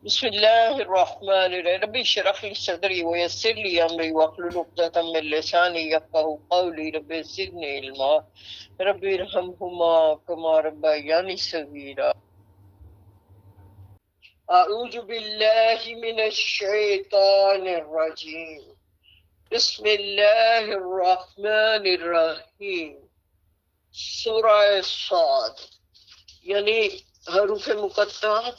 بسم الله الرحمن الرحيم ربي اشرح لي صدري ويسر لي امري واحلل عقدة من لساني يفقهوا قولي ربي زدني علما ربي ارحمهما كما ربياني صغيرا اعوذ بالله من الشيطان الرجيم بسم الله الرحمن الرحيم سورہ صاد یعنی حروف مقطعات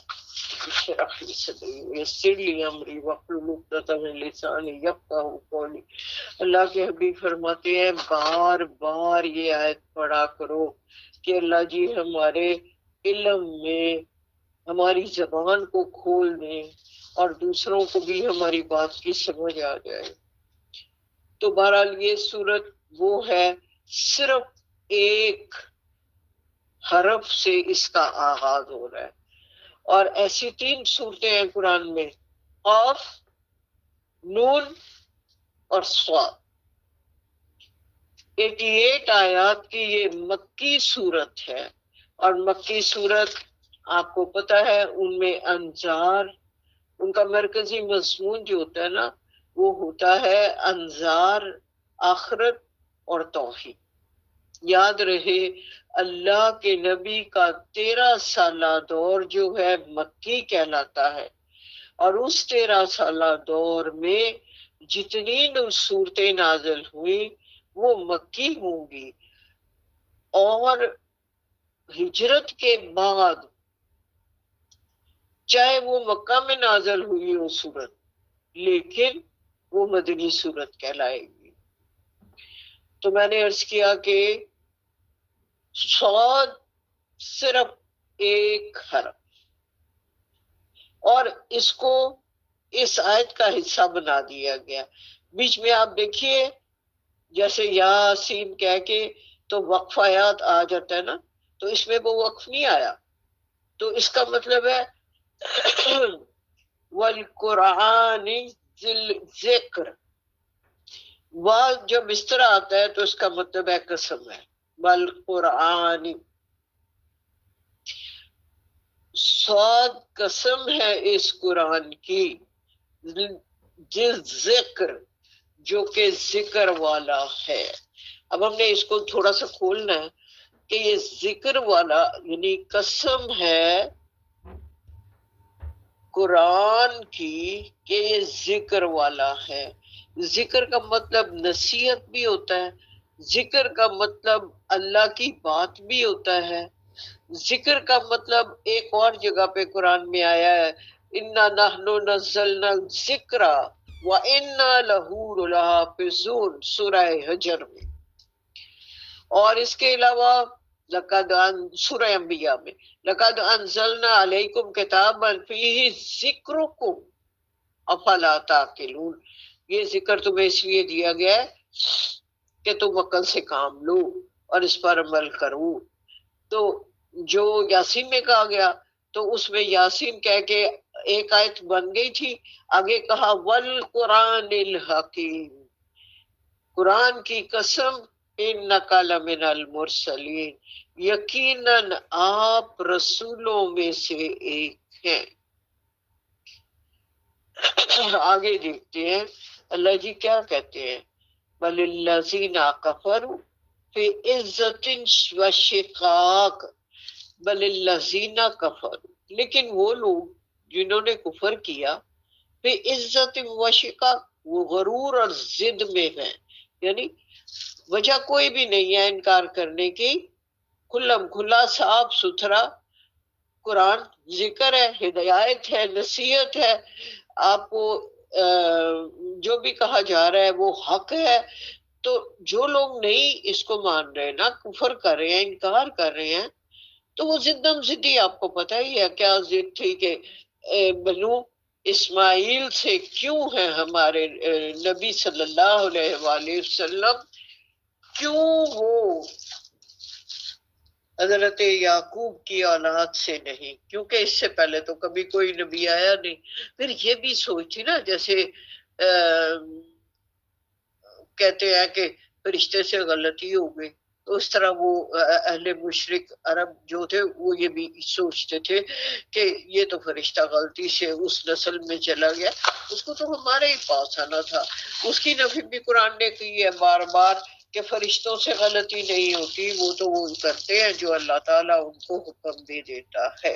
اشرح لي صدري ويسر لي امري واحلل عقدة من لساني يفقهوا قولي۔ اللہ کے حبیب فرماتے ہیں بار بار یہ آیت پڑھا کرو کہ اللہ جی ہمارے علم میں ہماری زبان کو کھول دیں اور دوسروں کو بھی ہماری بات کی سمجھ آ جائے۔ تو بہرحال یہ صورت وہ ہے، صرف ایک حرف سے اس کا آغاز ہو رہا ہے، اور ایسی 3 صورتیں ہیں قرآن میں، قاف، نون اور صاد۔ 88 آیات کی یہ مکی صورت ہے، اور مکی صورت آپ کو پتہ ہے ان میں انذار، ان کا مرکزی مضمون جو ہوتا ہے نا وہ ہوتا ہے انذار، آخرت اور توحید۔ یاد رہے اللہ کے نبی کا 13 سالہ دور جو ہے مکی کہلاتا ہے، اور اس 13 سالہ دور میں جتنی صورتیں نازل ہوئی وہ مکی ہوں گی، اور ہجرت کے بعد چاہے وہ مکہ میں نازل ہوئی ہو صورت لیکن وہ مدنی صورت کہلائے گی۔ تو میں نے عرض کیا کہ صاد صرف ایک حرف، اور اس کو اس آیت کا حصہ بنا دیا گیا۔ بیچ میں آپ دیکھیے جیسے یاسین کہہ کے تو وقف آیات آ جاتا ہے نا، تو اس میں وہ وقف نہیں آیا، تو اس کا مطلب ہے والقرآن ذی الذکر، جب اس طرح آتا ہے تو اس کا مطلب ہے قسم ہے، والقرآن، صاد قسم ہے اس قرآن کی، جس ذکر جو کہ ذکر والا ہے۔ اب ہم نے اس کو تھوڑا سا کھولنا ہے کہ یہ ذکر والا یعنی قسم ہے قرآن کی کہ یہ ذکر والا ہے۔ ذکر کا مطلب نصیحت بھی ہوتا ہے، ذکر کا مطلب اللہ کی بات بھی ہوتا ہے، ذکر کا مطلب ایک اور جگہ پہ قرآن میں آیا ہے اِنَّا نَحْنُ نَزَّلْنَا الذِّکْرَ وَإِنَّا لَهُ لَحَافِظُونَ سورہ حجر میں، اور اس کے علاوہ سورہ انبیاء میں لَقَدْ أَنزَلْنَا عَلَيْكُمْ كِتَابًا فِيهِ ذِکْرُکُمْ افلا تعقلون، یہ ذکر تمہیں اس لیے دیا گیا ہے کہ تم عقل سے کام لو اور اس پر عمل کرو۔ تو جو یاسین میں کہا گیا تو اس میں یاسین کہہ کے ایک آیت بن گئی تھی، آگے کہا والقرآن الحکیم، قرآن کی قسم انک لمن المرسلین، یقیناً آپ رسولوں میں سے ایک ہیں۔ آگے دیکھتے ہیں اللہ جی کیا کہتے ہیں، بل الذین کفروا فی عزت و شقاق، بل الذین کفروا، لیکن وہ لوگ جنہوں نے کفر کیا، فی عزت و شقاق، وہ غرور اور ضد میں ہیں، یعنی وجہ کوئی بھی نہیں ہے انکار کرنے کی، کھلم کھلا صاف ستھرا قرآن ذکر ہے، ہدایت ہے، نصیحت ہے، آپ کو جو بھی کہا جا رہا ہے وہ حق ہے۔ تو جو لوگ نہیں اس کو مان رہے نا، کفر کر رہے ہیں، انکار کر رہے ہیں، تو وہ ضدم ضدی، آپ کو پتہ ہی ہے کیا ضد تھی کہ بنو اسماعیل سے کیوں ہے ہمارے نبی صلی اللہ علیہ وآلہ وسلم، کیوں وہ حضرت یعقوب کی اولاد سے نہیں، کیونکہ اس سے پہلے تو کبھی کوئی نبی آیا نہیں۔ پھر یہ بھی سوچی نا، جیسے کہتے ہیں کہ فرشتے سے غلطی ہو گئی تو اس طرح وہ اہل مشرق عرب جو تھے وہ یہ بھی سوچتے تھے کہ یہ تو فرشتہ غلطی سے اس نسل میں چلا گیا، اس کو تو ہمارے ہی پاس آنا تھا۔ اس کی نفی بھی قرآن نے کی ہے بار بار کہ فرشتوں سے غلطی نہیں ہوتی، وہ تو وہ کرتے ہیں جو اللہ تعالیٰ ان کو حکم دے دیتا ہے۔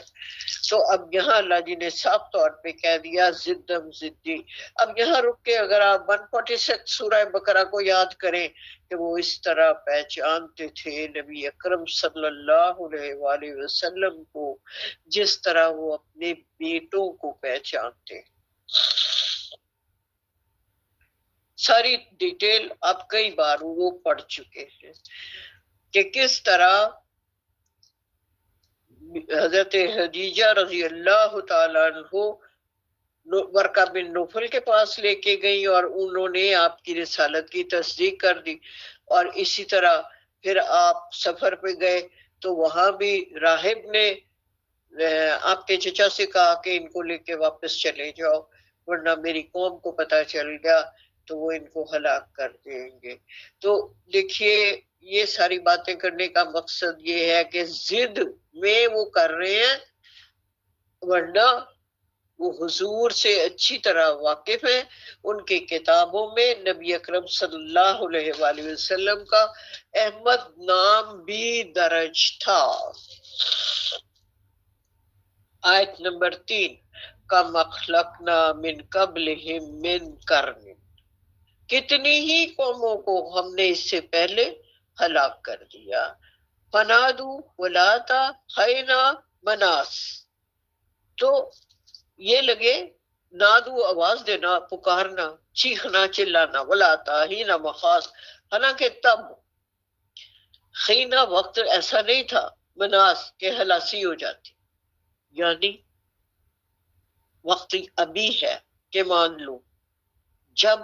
تو اب یہاں اللہ جی نے صاف طور پہ کہہ دیا زدم زدی۔ اب یہاں رک کے اگر آپ 146 سورہ بقرہ کو یاد کریں کہ وہ اس طرح پہچانتے تھے نبی اکرم صلی اللہ علیہ وآلہ وسلم کو جس طرح وہ اپنے بیٹوں کو پہچانتے۔ ساری ڈیٹیل آپ کئی بار وہ پڑھ چکے ہیں کہ کس طرح حضرت خدیجہ رضی اللہ تعالیٰ عنہ ورقہ بن نوفل کے پاس لے کے گئی اور انہوں نے آپ کی رسالت کی تصدیق کر دی، اور اسی طرح پھر آپ سفر پہ گئے تو وہاں بھی راہب نے آپ کے چچا سے کہا کہ ان کو لے کے واپس چلے جاؤ ورنہ میری قوم کو پتہ چل گیا تو وہ ان کو ہلاک کر دیں گے۔ تو دیکھیے یہ ساری باتیں کرنے کا مقصد یہ ہے کہ ضد میں وہ کر رہے ہیں، ورنہ وہ حضور سے اچھی طرح واقف ہیں۔ ان کی کتابوں میں نبی اکرم صلی اللہ علیہ وآلہ وسلم کا احمد نام بھی درج تھا۔ آیت نمبر 3 کم اخلقنا من قبلہم من قرن، کتنی ہی قوموں کو ہم نے اس سے پہلے ہلاک کر دیا۔ فنادو ولاتا خینا مناس، تو یہ لگے نادو آواز دینا، پکارنا، چیخنا، چلانا، ولاتا ہی نہ مخاص، حالانکہ تب خینا وقت ایسا نہیں تھا، مناس کہ ہلاسی ہو جاتی، یعنی وقت ابھی ہے کہ مان لو جب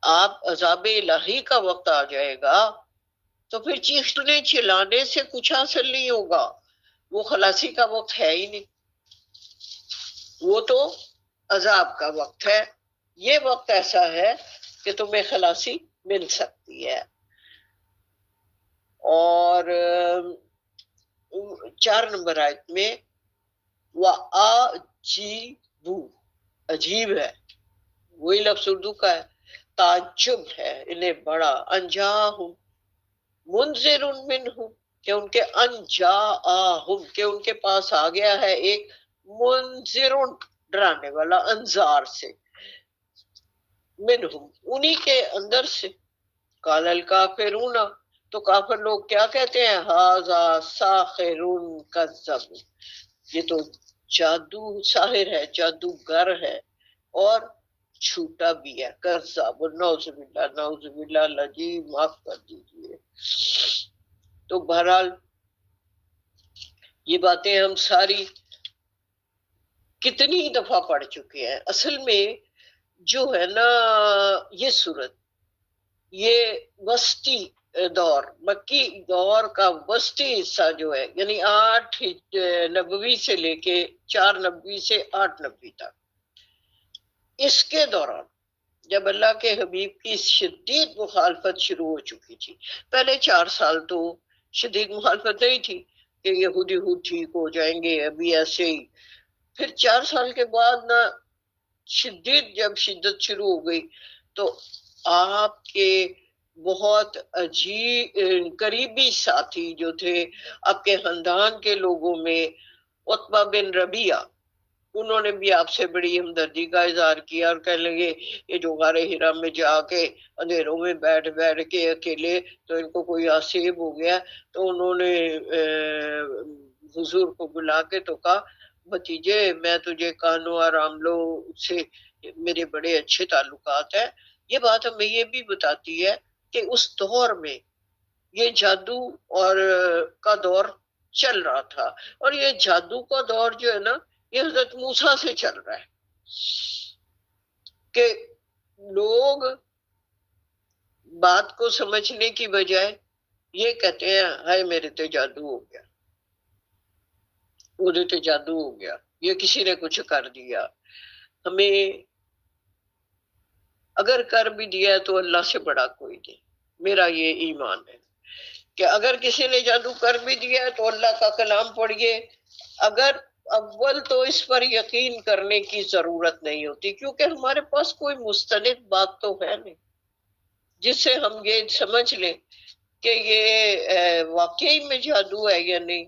آپ عذاب الہی کا وقت آ جائے گا تو پھر چیخنے چلانے سے کچھ حاصل نہیں ہوگا، وہ خلاصی کا وقت ہے ہی نہیں، وہ تو عذاب کا وقت ہے۔ یہ وقت ایسا ہے کہ تمہیں خلاصی مل سکتی ہے۔ اور 4 نمبر آیت میں وَآجِبُوا، عجیب ہے، وہی لفظ اردو کا ہے، تعجب ہے انہیں بڑا، انجاہم منذر منہم، کہ ان کے انجاہم، کہ ان کے پاس آ گیا ہے ایک منذر، ڈرانے والا، انذار سے، منہم، انہی کے اندر سے، قال الکافرون، تو کافر لوگ کیا کہتے ہیں، ھذا ساحر کذب، یہ تو جادو ساحر ہے، جادوگر ہے اور چھوٹا بھی ہے، کذاب، نعوذ باللہ، نعوذ باللہ، اللہ جی معاف کر دیجیے۔ تو بہرحال یہ باتیں ہم ساری کتنی دفعہ پڑھ چکے ہیں۔ اصل میں جو ہے نا یہ صورت، یہ وسطی دور، مکی دور کا وسطی حصہ جو ہے، یعنی 8 نبوی سے لے کے 4 نبوی سے 8 نبوی تک، اس کے دوران جب اللہ کے حبیب کی شدید مخالفت شروع ہو چکی تھی، پہلے 4 سال تو شدید مخالفت نہیں تھی کہ یہودی ٹھیک ہو جائیں گے ابھی ایسے ہی، پھر 4 سال کے بعد نا جب شدت شروع ہو گئی تو آپ کے بہت عجیب قریبی ساتھی جو تھے آپ کے خاندان کے لوگوں میں، عتبہ بن ربیعہ، انہوں نے بھی آپ سے بڑی ہمدردی کا اظہار کیا اور کہنے لگے یہ جو غار ہرا میں جا کے اندھیروں میں بیٹھ کے اکیلے تو ان کو کوئی آسیب ہو گیا، تو انہوں نے حضور کو بلا کے تو کہا بھتیجے میں تجھے کانو اور عاملو سے میرے بڑے اچھے تعلقات ہیں۔ یہ بات ہمیں یہ بھی بتاتی ہے کہ اس دور میں یہ جادو اور کا دور چل رہا تھا، اور یہ جادو کا دور جو ہے نا یہ حضرت موسیٰ سے چل رہا ہے کہ لوگ بات کو سمجھنے کی بجائے یہ کہتے ہیں ہائے میرے تے جادو ہو گیا، وہ تے جادو ہو گیا، یہ کسی نے کچھ کر دیا۔ ہمیں اگر کر بھی دیا تو اللہ سے بڑا کوئی نہیں، میرا یہ ایمان ہے۔ کہ اگر کسی نے جادو کر بھی دیا ہے تو اللہ کا کلام پڑھیے. اگر اول تو اس پر یقین کرنے کی ضرورت نہیں ہوتی، کیونکہ ہمارے پاس کوئی مستند بات تو ہے نہیں جس سے ہم یہ سمجھ لیں کہ یہ واقعی میں جادو ہے یا نہیں.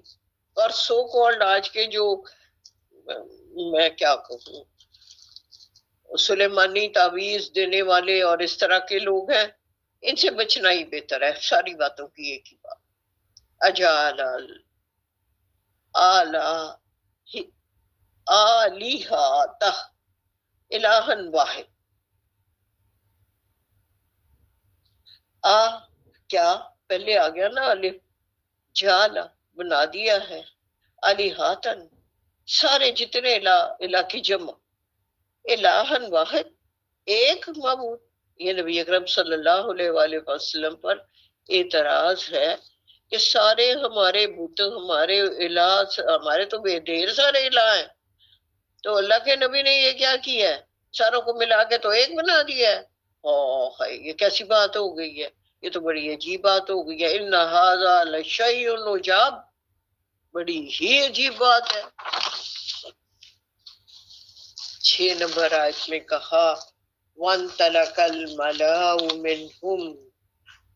اور سو کالڈ آج کے جو میں کیا کہوں سلیمانی تعویذ دینے والے اور اس طرح کے لوگ ہیں، ان سے بچنا ہی بہتر ہے. ساری باتوں کی ایک ہی بات، اجعل آلہۃ الہا واحد. کیا پہلے آ گیا نا الف، جعل بنا دیا ہے، الہاتن سارے جتنے الہ کی جمع، الہن واحد ایک معبود. یہ نبی اکرم صلی اللہ علیہ وآلہ وسلم پر اعتراض ہے کہ سارے ہمارے بت، ہمارے الہ، ہمارے تو بے ڈھیر سارے الہ ہیں، تو اللہ کے نبی نے یہ کیا کیا ہے؟ ساروں کو ملا کے تو ایک بنا دیا ہے. یہ کیسی بات ہو گئی ہے؟ یہ تو بڑی عجیب بات ہو گئی ہے. ان ھذا لشیء عجاب، بڑی ہی عجیب بات ہے. 6 نمبر آیت میں کہا وَانْطَلَقَ الْمَلَأُ مِنْهُمْ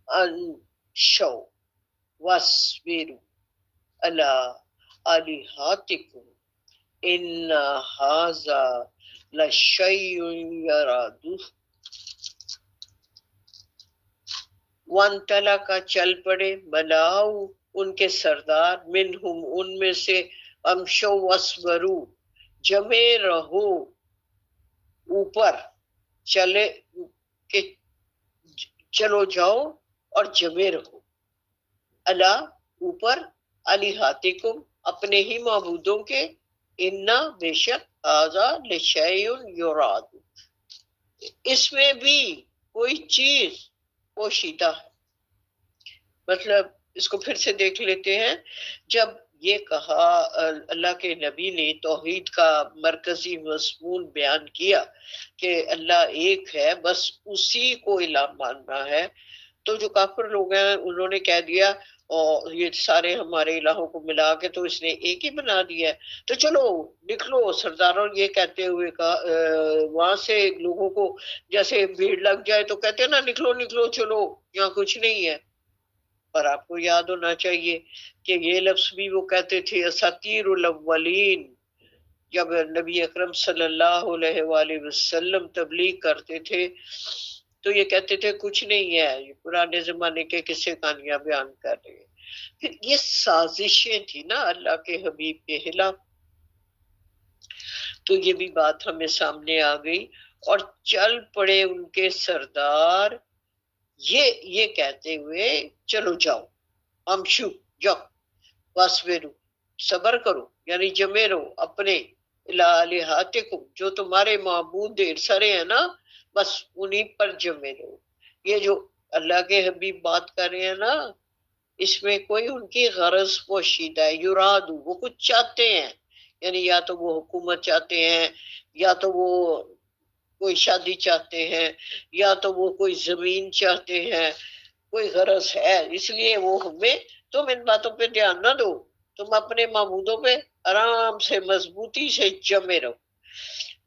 أَنْ امشوا وَاصْبِرُوا عَلَىٰ آلِهَتِكُمْ إِنَّ هَٰذَا لَشَيْءٌ يُرَادُ. وَانْطَلَقَ چل پڑے، ملاؤ ان کے سردار، منہم ان میں سے، امشوا واصبروا جمے رہو، اوپر چلے کہ چلو جاؤ اور جمے رہو، اللہ اوپر، الہاتکم اپنے ہی معبودوں کے، انا بے شک، ھذا لشیء یراد اس میں بھی کوئی چیز پوشیدہ ہے. مطلب اس کو پھر سے دیکھ لیتے ہیں. جب یہ کہا اللہ کے نبی نے توحید کا مرکزی مضمون بیان کیا کہ اللہ ایک ہے، بس اسی کو الہ ماننا ہے، تو جو کافر لوگ ہیں انہوں نے کہہ دیا اور یہ سارے ہمارے الہوں کو ملا کے تو اس نے ایک ہی بنا دیا ہے، تو چلو نکلو. سرداروں یہ کہتے ہوئے کہا وہاں سے لوگوں کو جیسے بھیڑ لگ جائے تو کہتے ہیں نا نکلو نکلو چلو یہاں کچھ نہیں ہے. اور آپ کو یاد ہونا چاہیے کہ یہ لفظ بھی وہ کہتے تھے اساطیر الاولین. جب نبی اکرم صلی اللہ علیہ وآلہ وسلم تبلیغ کرتے تھے تو یہ کہتے تھے کچھ نہیں ہے، یہ پرانے زمانے کے قصے کہانیاں بیان کر رہے ہیں. پھر یہ سازشیں تھی نا اللہ کے حبیب کے خلاف. تو یہ بھی بات ہمیں سامنے آ گئی. اور چل پڑے ان کے سردار یہ کہتے ہوئے چلو جاؤ، امشو جاؤ، واصبروا صبر کرو، یعنی جمے رہو اپنے الہاتکم جو تمہارے معبود ڈھیر سارے ہیں نا، بس انہی پر جمے رہو. یہ جو اللہ کے حبیب بات کر رہے ہیں نا، اس میں کوئی ان کی غرض پوشیدہ ہے. یرادو وہ کچھ چاہتے ہیں، یعنی یا تو وہ حکومت چاہتے ہیں، یا تو وہ کوئی شادی چاہتے ہیں، یا تو وہ کوئی زمین چاہتے ہیں، کوئی غرض ہے. اس لیے وہ ہمیں، تم ان باتوں پہ دھیان نہ دو، تم اپنے معبودوں پہ آرام سے مضبوطی سے جمے رہو.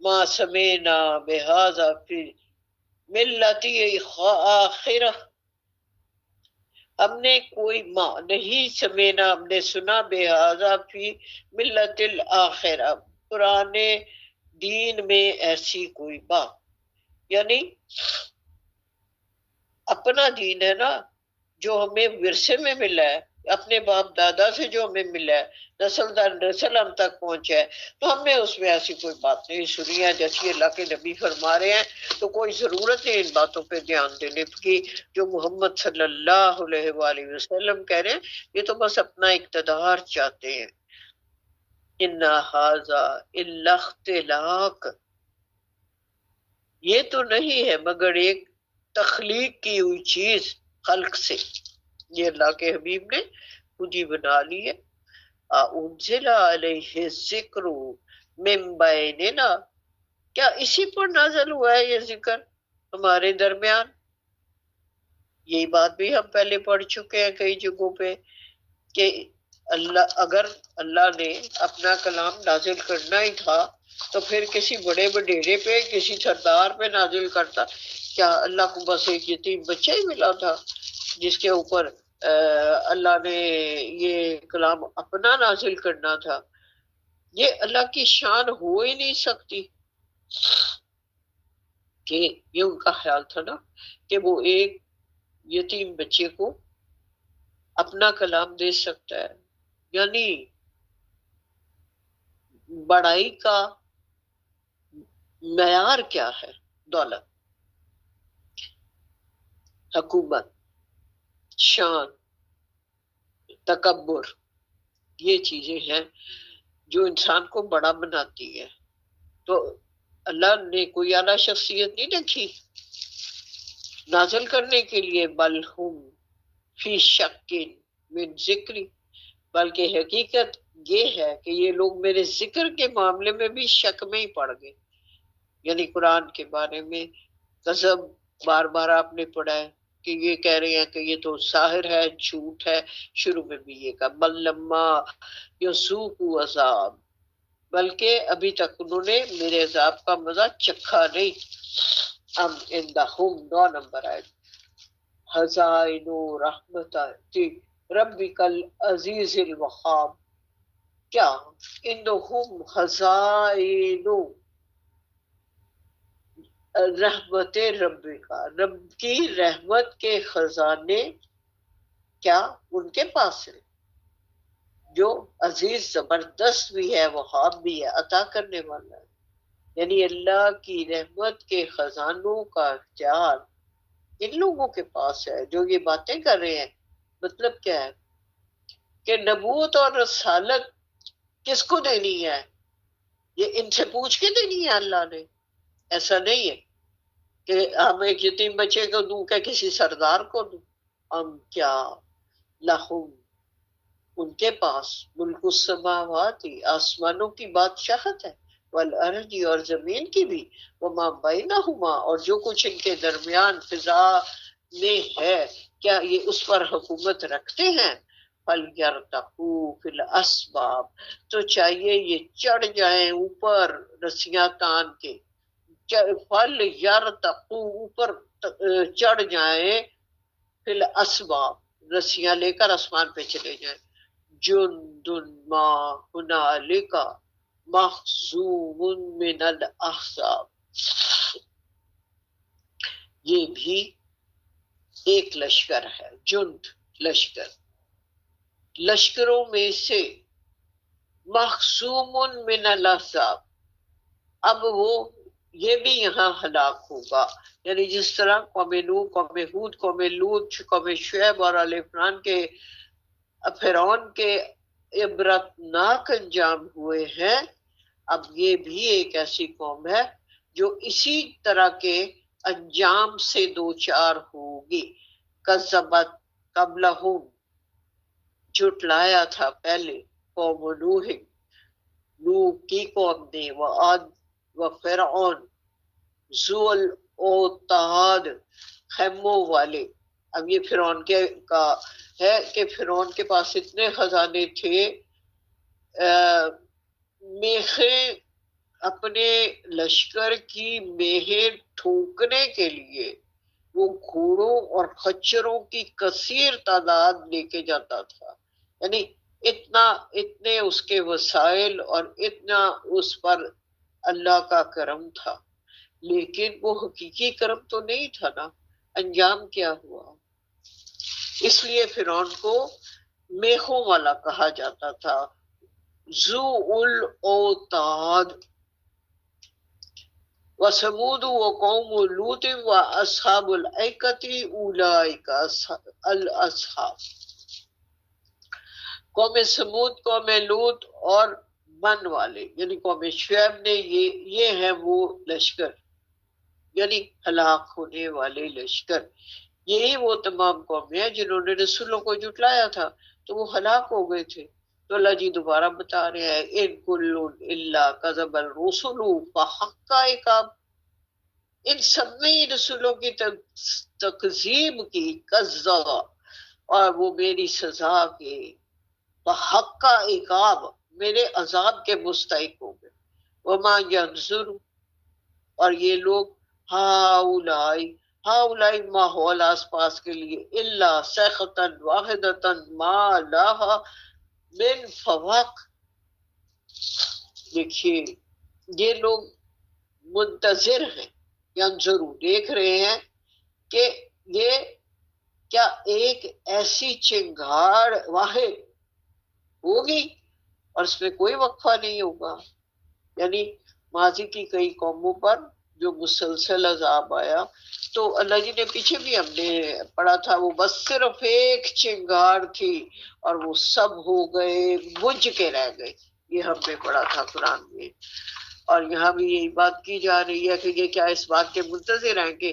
ما سمینا بہذا فی ملتی آخرہ، ہم نے کوئی نہیں سمینا، ہم نے سنا بہذا فی ملت الاخرہ پرانے دین میں ایسی کوئی بات. یعنی اپنا دین ہے نا جو ہمیں ورثے میں ملا ہے، اپنے باپ دادا سے جو ہمیں ملا ہے، نسل در نسل ہم تک پہنچا ہے، تو ہم نے اس میں ایسی کوئی بات نہیں سنی ہے جیسی اللہ کے نبی فرما رہے ہیں. تو کوئی ضرورت نہیں ان باتوں پہ دھیان دینے کی جو محمد صلی اللہ علیہ وآلہ وسلم کہہ رہے ہیں. یہ تو بس اپنا اقتدار چاہتے ہیں. ان ھذا الا اختلاق، یہ تو نہیں ہے مگر ایک تخلیق کی ہوئی چیز خلق سے، یہ اللہ کے حبیب نے خود ہی بنا لی ہے. انزل علیہ الذکر من بیننا، کیا اسی پر نازل ہوا ہے یہ ذکر ہمارے درمیان؟ یہی بات بھی ہم پہلے پڑھ چکے ہیں کئی جگہوں پہ کہ اگر اللہ نے اپنا کلام نازل کرنا ہی تھا تو پھر کسی بڑے وڈیرے پہ، کسی سردار پہ نازل کرتا؟ کیا اللہ کو بس ایک یتیم بچہ ہی ملا تھا جس کے اوپر اللہ نے یہ کلام اپنا نازل کرنا تھا؟ یہ اللہ کی شان ہو ہی نہیں سکتی کہ یہ ان کا خیال تھا نا کہ وہ ایک یتیم بچے کو اپنا کلام دے سکتا ہے. یعنی بڑائی کا معیار کیا ہے؟ دولت، حکومت، شان، تکبر، یہ چیزیں ہیں جو انسان کو بڑا بناتی ہے. تو اللہ نے کوئی اعلیٰ شخصیت نہیں رکھی نازل کرنے کے لیے، بل ہم فی شک من ذکری، بلکہ حقیقت یہ ہے کہ یہ لوگ میرے ذکر کے معاملے میں بھی شک میں ہی پڑ گئے. یعنی قرآن کے بارے میں کذب بار بار آپ نے پڑھا ہے کہ یہ کہہ رہے ہیں کہ یہ تو ساحر ہے، جھوٹ ہے. شروع میں بھی یہ کہا بل لما یذوقوا عذاب، بلکہ ابھی تک انہوں نے میرے عذاب کا مزہ چکھا نہیں. ام عندہم 9 نمبر آئے خزائن رحمت ربک العزیز الوہاب. کیا عندہم خزائن رحمت رب کا، رب کی رحمت کے خزانے کیا ان کے پاس ہے، جو عزیز زبردست بھی ہے، وہاب بھی ہے، عطا کرنے والا ہے. یعنی اللہ کی رحمت کے خزانوں کا اختیار ان لوگوں کے پاس ہے جو یہ باتیں کر رہے ہیں. مطلب کیا ہے کہ نبوت اور رسالت کس کو دینی ہے؟ یہ ان سے پوچھ کے دینی ہے اللہ نے. ایسا نہیں ہے کہ ہم ایک یتیم بچے کو دوں کہ کسی سردار کو دوں. ہم کیا لہم ان کے پاس ملک السماوات، آسمانوں کی بادشاہت ہے، والارض اور زمین کی بھی، وما بینہما اور جو کچھ ان کے درمیان فضا میں ہے، کیا یہ اس پر حکومت رکھتے ہیں؟ فَلْيَرْتَقُوا فِي الْأَسْبَابِ تو چاہیے یہ چڑھ جائیں اوپر رسیاں تان کے. فَلْيَرْتَقُوا اوپر چڑھ جائیں، فی الاسباب رسیاں لے کر آسمان پہ چلے جائیں. جند ما ہنالک محزوم من الاحزاب، یہ بھی ایک لشکر ہے. جند لشکر، لشکروں میں سے محزوم من الاحزاب. اب وہ یہ بھی یہاں ہلاک ہوگا. یعنی جس طرح قوم نوح، قوم ہود، قوم لوط، قوم شعیب اور آل عمران کے فرعون کے عبرتناک انجام ہوئے ہیں، اب یہ بھی ایک ایسی قوم ہے جو اسی طرح کے انجام سے دوچار ہوگی. کذبت قبلہم جھٹلایا تھا پہلے قوم نوح، نوح کی قوم نے، وعاد و فرعون ذو الاوتاد خیموں والے. اب یہ فرعون کے کا ہے کہ فرعون کے پاس اتنے خزانے تھے، میخیں اپنے لشکر کی میخیں ٹھوکنے کے لیے وہ گھوڑوں اور خچروں کی کثیر تعداد لے کے جاتا تھا. یعنی اتنے اس کے وسائل اور اتنا اس پر اللہ کا کرم تھا، لیکن وہ حقیقی کرم تو نہیں تھا نا. انجام کیا ہوا؟ اس لیے فرعون کو میخوں والا کہا جاتا تھا، ذو الاوتاد. وثمود وقوم لوط واصحاب الایکۃ اولئک الاصحاب. قوم سمود، قوم لوط اور من والے یعنی قوم شعیب نے یہ ہیں وہ لشکر، یعنی ہلاک ہونے والے لشکر. یہی وہ تمام قومیں ہیں جنہوں نے رسولوں کو جھٹلایا تھا تو وہ ہلاک ہو گئے تھے. تو اللہ جی دوبارہ بتا رہے ہیں ان کل الا کذب الرسل فحق عقاب. ان سبھی رسولوں کی تکذیب کی، کذب، اور وہ میری سزا کے حق کا عقاب، میرے عذاب کے مستحق ہو گئے. وما ینظر، اور یہ لوگ، ہاؤلائی ماحول آس پاس کے لیے، الا صیحۃ واحدۃ ما لها من فواق. دیکھیے یہ لوگ منتظر ہیں، ینظرو دیکھ رہے ہیں کہ یہ کیا ایک ایسی چنگاڑ واحد ہوگی اور اس میں کوئی وقفہ نہیں ہوگا. یعنی ماضی کی کئی قوموں پر جو مسلسل عذاب آیا تو اللہ جی نے پیچھے بھی ہم نے پڑھا تھا، وہ بس صرف ایک چنگاڑ تھی اور وہ سب ہو گئے، بجھ کے رہ گئے. یہ ہم نے پڑھا تھا قرآن میں. اور یہاں بھی یہی بات کی جا رہی ہے کہ یہ کیا اس بات کے منتظر ہیں کہ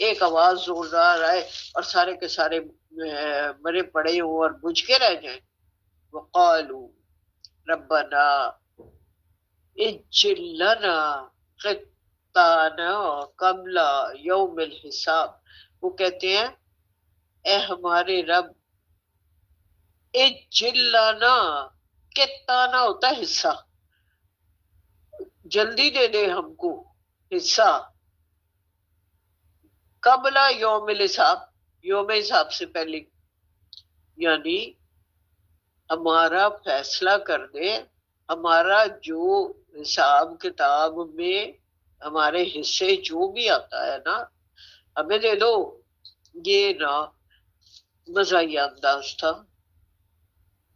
ایک آواز زوردار آئے اور سارے کے سارے مرے پڑے ہوں اور بجھ کے رہ جائیں. وقالوا ربنا اجل لنا قطعنا قبل یوم الحساب. وہ کہتے ہیں اے ہمارے رب، اجل لنا، قطعنا ہوتا ہے حصہ، جلدی دے دے ہم کو حصہ، قبل یوم الحساب، یوم حساب سے پہلے، یعنی ہمارا فیصلہ کر دے، ہمارا جو حساب کتاب میں ہمارے حصے جو بھی آتا ہے نا ہمیں دے دو. یہ نا مزاحیہ انداز تھا،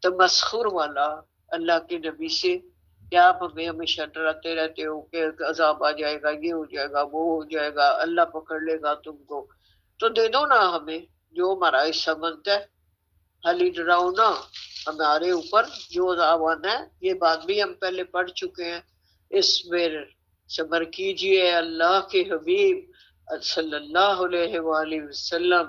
تمسخر والا اللہ کے نبی سے کہ آپ ہمیں ہمیشہ ڈراتے رہتے ہو کہ عذاب آ جائے گا، یہ ہو جائے گا، وہ ہو جائے گا، اللہ پکڑ لے گا تم کو، تو دے دو نا ہمیں جو ہمارا حصہ بنتا ہے، خالی ڈراؤ نا ہمارے اوپر جو عذاب آنا ہے. یہ بات بھی ہم پہلے پڑھ چکے ہیں. اس میں صبر کیجئے اللہ کے حبیب صلی اللہ علیہ وآلہ وسلم،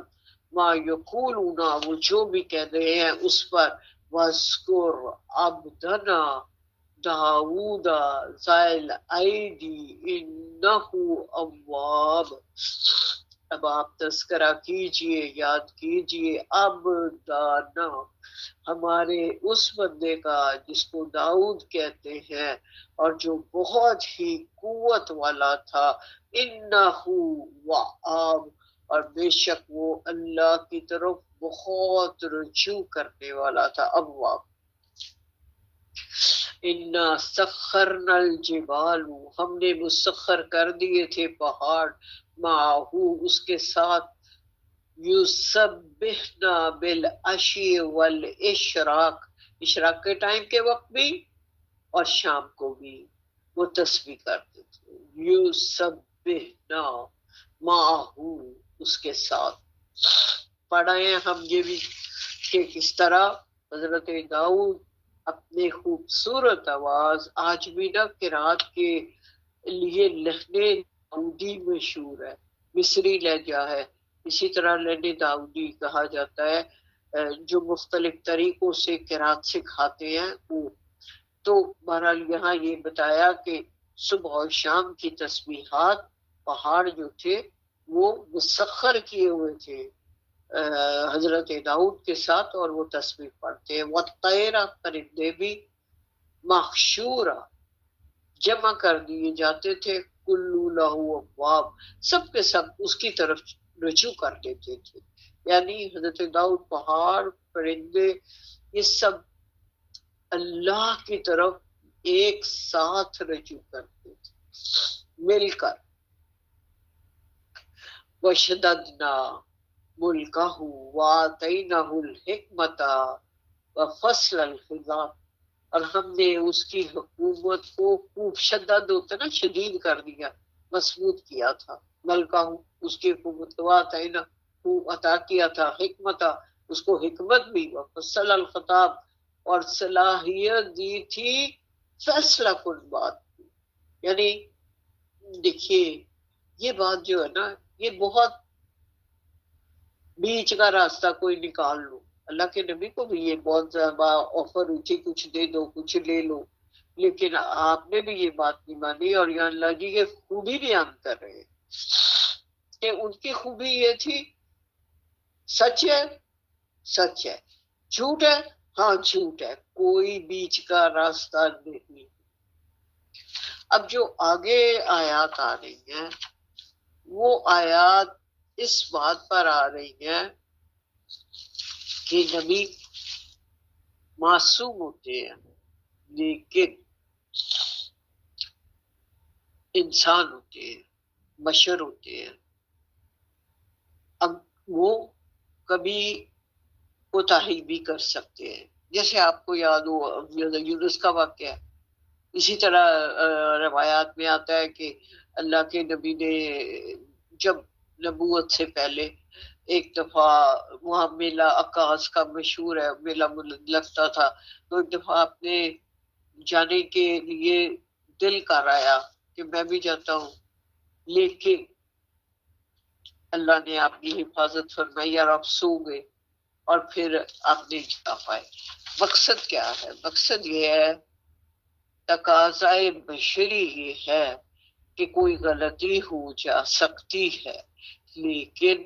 ما یقولون، وہ جو بھی کہہ رہے ہیں اس پر، وَاذْكُرْ عَبْدَنَا داؤد ذَا الْأَيْدِ إِنَّهُ أَوَّابٌ. اب آپ تذکرہ کیجئے، یاد کیجئے عبدنا، ہمارے اس بندے کا جس کو داؤد کہتے ہیں اور جو بہت ہی قوت والا تھا، انہو وآب، اور بے شک وہ اللہ کی طرف بہت رجوع کرنے والا تھا. اواب. انا سخرنا الجبال، ہم نے مسخر کر دیے تھے پہاڑ، معہو اس کے ساتھ، یسبحنا بالعشی والاشراق، اشراق کے ٹائم کے وقت بھی اور شام کو بھی وہ تسبیح کرتے تھے. یسبحنا معہو اس کے ساتھ. پڑھائے ہم یہ بھی کہ کس طرح حضرت داؤد اپنے خوبصورت آواز، آج بھی نا قرات کے لیے لہنے داؤدی مشہور ہے، مصری لہجہ ہے. اسی طرح لہنے داؤدی کہا جاتا ہے جو مختلف طریقوں سے قرات سکھاتے ہیں وہ. تو بہرحال یہاں یہ بتایا کہ صبح اور شام کی تسبیحات پہاڑ جو تھے وہ مسخر کیے ہوئے تھے حضرت داؤد کے ساتھ، اور وہ تسبیح پڑھتے ہیں. وَالطَّيْرَ، پرندے بھی، مَحْشُورًا، جمع کر دیے جاتے تھے، کُلُّ لَهُ أَوَّابٌ، سب کے سب اس کی طرف رجوع کر دیتے تھے. یعنی حضرت داؤد، پہاڑ، پرندے، یہ سب اللہ کی طرف ایک ساتھ رجوع کرتے تھے مل کر. وَشَدَدْنَا مُلْكَهُ وَآتَيْنَاهُ الْحِكْمَةَ وَفَصْلَ الْخِطَابِ، اور ہم نے اس کی حکومت کو خوب، شدد ہوتا نا شدید کر دیا، مضبوط کیا تھا. ملکہ اس کی حکومت کو، آتینا خوب عطا کیا تھا، حکمت اس کو حکمت بھی، وفصل الخطاب اور صلاحیت دی تھی فیصلہ کن بات کی. یعنی دیکھیے یہ بات جو ہے نا یہ بہت بیچ کا راستہ کوئی نکال لو. اللہ کے نبی کو بھی یہ بہت زیادہ آفر ہوئی تھی، کچھ دے دو، کچھ لے لو، لیکن آپ نے بھی یہ بات نہیں مانی. اور یہاں اللہ جی یہ خوبی بیان کر رہے ہیں کہ ان کی خوبی یہ تھی سچ ہے سچ ہے، جھوٹ ہے ہاں جھوٹ ہے، کوئی بیچ کا راستہ نہیں۔ اب جو آگے آیات آ رہی ہیں وہ آیات اس بات پر آ رہی ہیں کہ نبی معصوم ہوتے ہیں لیکن انسان ہوتے ہیں، بشر ہوتے ہیں، اب وہ کبھی کوتاہی بھی کر سکتے ہیں، جیسے آپ کو یاد ہو یونس کا واقعہ ہے۔ اسی طرح روایات میں آتا ہے کہ اللہ کے نبی نے جب نبوت سے پہلے ایک دفعہ وہاں میلہ عکاس کا مشہور ہے، میلہ لگتا تھا، تو ایک دفعہ آپ نے جانے کے لیے دل کر آیا کہ میں بھی جاتا ہوں، لیکن اللہ نے آپ کی حفاظت فرمائی اور آپ سو گئے اور پھر آپ نہیں جا پائے۔ مقصد کیا ہے؟ مقصد یہ ہے، تقاضائے بشری یہ ہے کہ کوئی غلطی ہو جا سکتی ہے، لیکن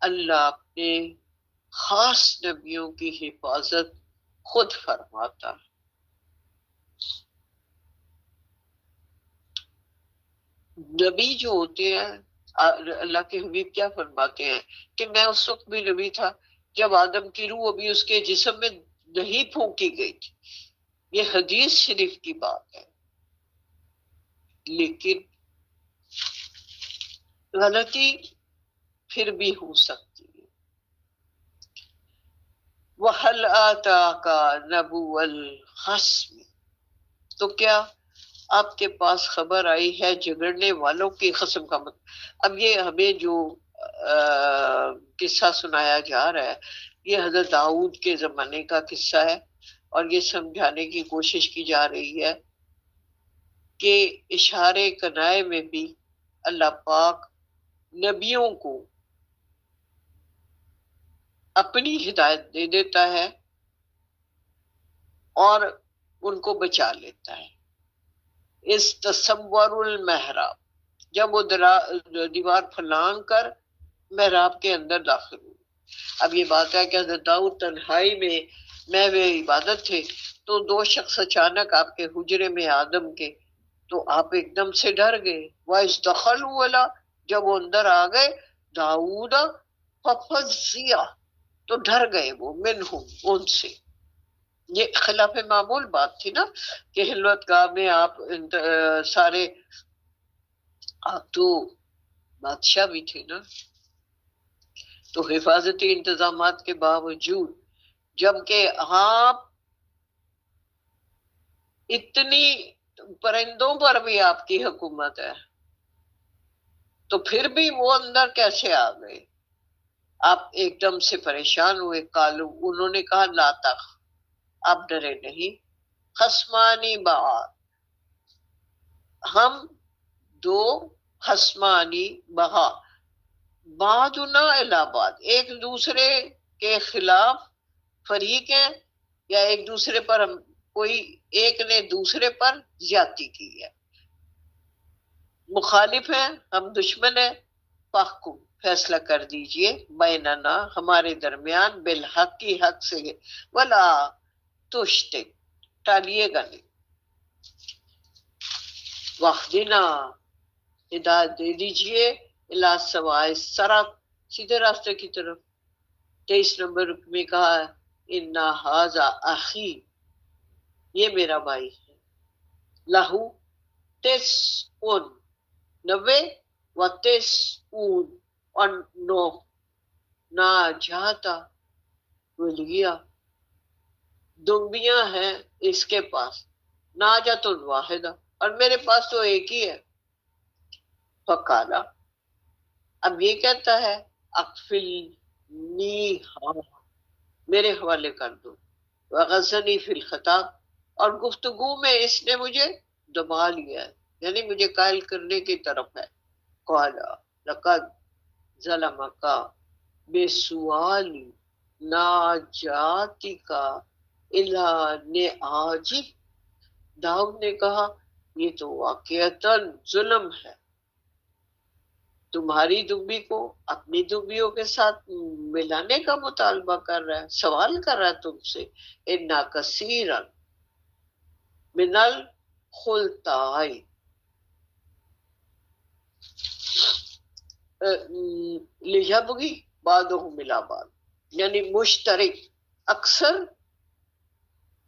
اللہ اپنے خاص نبیوں کی حفاظت خود فرماتا ہے۔ نبی جو ہوتے ہیں، اللہ کے حبیب کیا فرماتے ہیں کہ میں اس وقت بھی نبی تھا جب آدم کی روح ابھی اس کے جسم میں نہیں پھونکی گئی تھی۔ یہ حدیث شریف کی بات ہے، لیکن غلطی پھر بھی ہو سکتی ہے۔ وَهَلْ آتَاكَ نَبُوَ الْخَصْمِ، تو کیا آپ کے پاس خبر آئی ہے جھگڑنے والوں کی؟ قسم کا مطلب، اب یہ ہمیں جو قصہ سنایا جا رہا ہے یہ حضرت داؤد کے زمانے کا قصہ ہے، اور یہ سمجھانے کی کوشش کی جا رہی ہے کہ اشارے کنائے میں بھی اللہ پاک نبیوں کو اپنی ہدایت دے دیتا ہے اور ان کو بچا لیتا ہے۔ اس تصور المحراب، جب وہ دیوار پھلانگ کر محراب کے اندر داخل ہوئے۔ اب یہ بات ہے کہ حضرت داؤد تنہائی میں محو عبادت تھے، تو دو شخص اچانک آپ کے حجرے میں آدم کے، تو آپ ایک دم سے ڈر گئے۔ وَإِذْ دَخَلُوا عَلَىٰ، جب وہ اندر آ گئے داؤد فَفَزِّعَ، تو ڈر گئے وہ منہم، ان سے۔ یہ خلاف معمول بات تھی نا کہ خلوت گاہ میں آپ سارے، آپ تو بادشاہ بھی تھے نا، تو حفاظتی انتظامات کے باوجود جبکہ آپ اتنی پرندوں پر بھی آپ کی حکومت ہے، تو پھر بھی وہ اندر کیسے آ گئے؟ آپ ایک دم سے پریشان ہوئے۔ کالو، انہوں نے کہا لا تخف، آپ ڈرے نہیں، خصمانی بغا، ہم دو، خصمانی بغا، بعضنا الی بعض، ایک دوسرے کے خلاف فریق ہیں، یا ایک دوسرے پر ہم کوئی ایک نے دوسرے پر زیادتی کی ہے، مخالف ہیں، ہم دشمن ہیں، فاحکم، فیصلہ کر دیجئے، بیننا، ہمارے درمیان، بالحق کی حق سے، ولا تشتت، ٹالیے گا نہیں، واہدنا، ہدایت دے دیجئے، الی سواء الصراط، سیدھے راستے کی طرف۔ 23 نمبر میں کہا ان ھذا اخی، یہ میرا بھائی ہے، لہو تسعون، 90، و تسعون، اور 9، ناجاتا، ولیا، دمبیاں ہیں اس کے پاس، ناجات واحدہ، اور میرے پاس تو ایک ہی ہے۔ فقالا، اب یہ کہتا ہے اقفلنی، ہاں میرے حوالے کر دو، وغزنی فی الخطاب، اور گفتگو میں اس نے مجھے دبا لیا ہے، یعنی مجھے قائل کرنے کی طرف ہے۔ قالا لقد ظلمک بسؤالی ناجاتک الی نعاجک، داؤد نے کہا یہ تو واقعتاً ظلم ہے، تمہاری دبی کو اپنی دبیوں کے ساتھ ملانے کا مطالبہ کر رہا ہے، سوال کر رہا ہے تم سے. انا کثیرا من الخلطاء، لیبغی بعضهم الی بعض، یعنی مشترک اکثر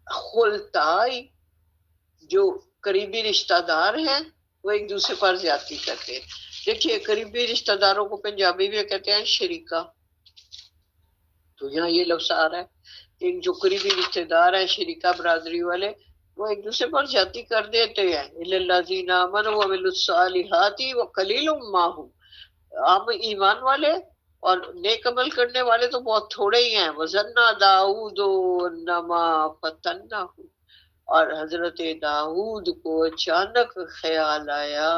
خلطائی جو قریبی رشتہ دار ہیں وہ ایک دوسرے پر زیادتی کرتے ہیں. دیکھیے قریبی رشتہ داروں کو پنجابی میں کہتے ہیں شریکہ، تو یہاں یہ لفظ آ رہا ہے کہ جو قریبی رشتہ دار ہیں شریکہ برادری والے وہ ایک دوسرے پر زیادتی کر دیتے ہیں. الا الذین آمنوا وعملوا الصالحات وقلیل ما هم، عام ایمان والے اور نیک عمل کرنے والے تو بہت تھوڑے ہی ہیں. وَظَنَّ داؤد انما فتنہ، اور حضرت داؤد کو اچانک خیال آیا.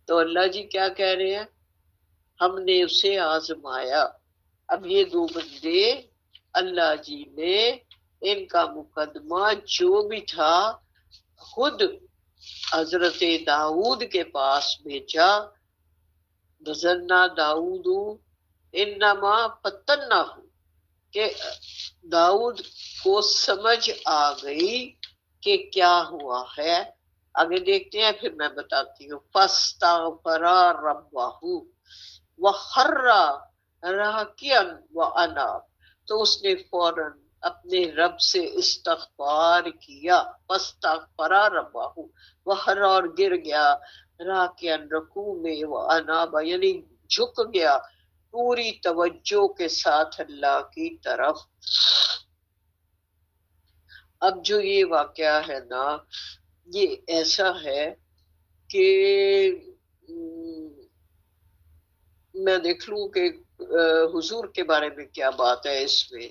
تو اللہ جی کیا کہہ رہے ہیں؟ ہم نے اسے آزمایا. اب یہ دو بندے اللہ جی نے ان کا مقدمہ جو بھی تھا خود حضرت داؤد کے پاس بھیجا. وَظَنَّ داؤد انما فتنہ، کہ داؤد کو سمجھ آ گئی کہ کیا ہوا ہے. آگے دیکھتے ہیں پھر میں بتاتی ہوں. فَاسْتَغْفَرَ رَبَّهُ وَخَرَّ رَاكِعًا وَأَنَابَ، تو اس نے فوراً اپنے رب سے استغفار کیا. فَاسْتَغْفَرَ رَبَّهُ وَخَرَّ، اور گر گیا، راکعًا رکوع میں، وَأَنَابَ یعنی جھک گیا پوری توجہ کے ساتھ اللہ کی طرف. اب جو یہ واقعہ ہے نا یہ ایسا ہے کہ میں دیکھ لوں کہ حضور کے بارے میں کیا بات ہے اس میں.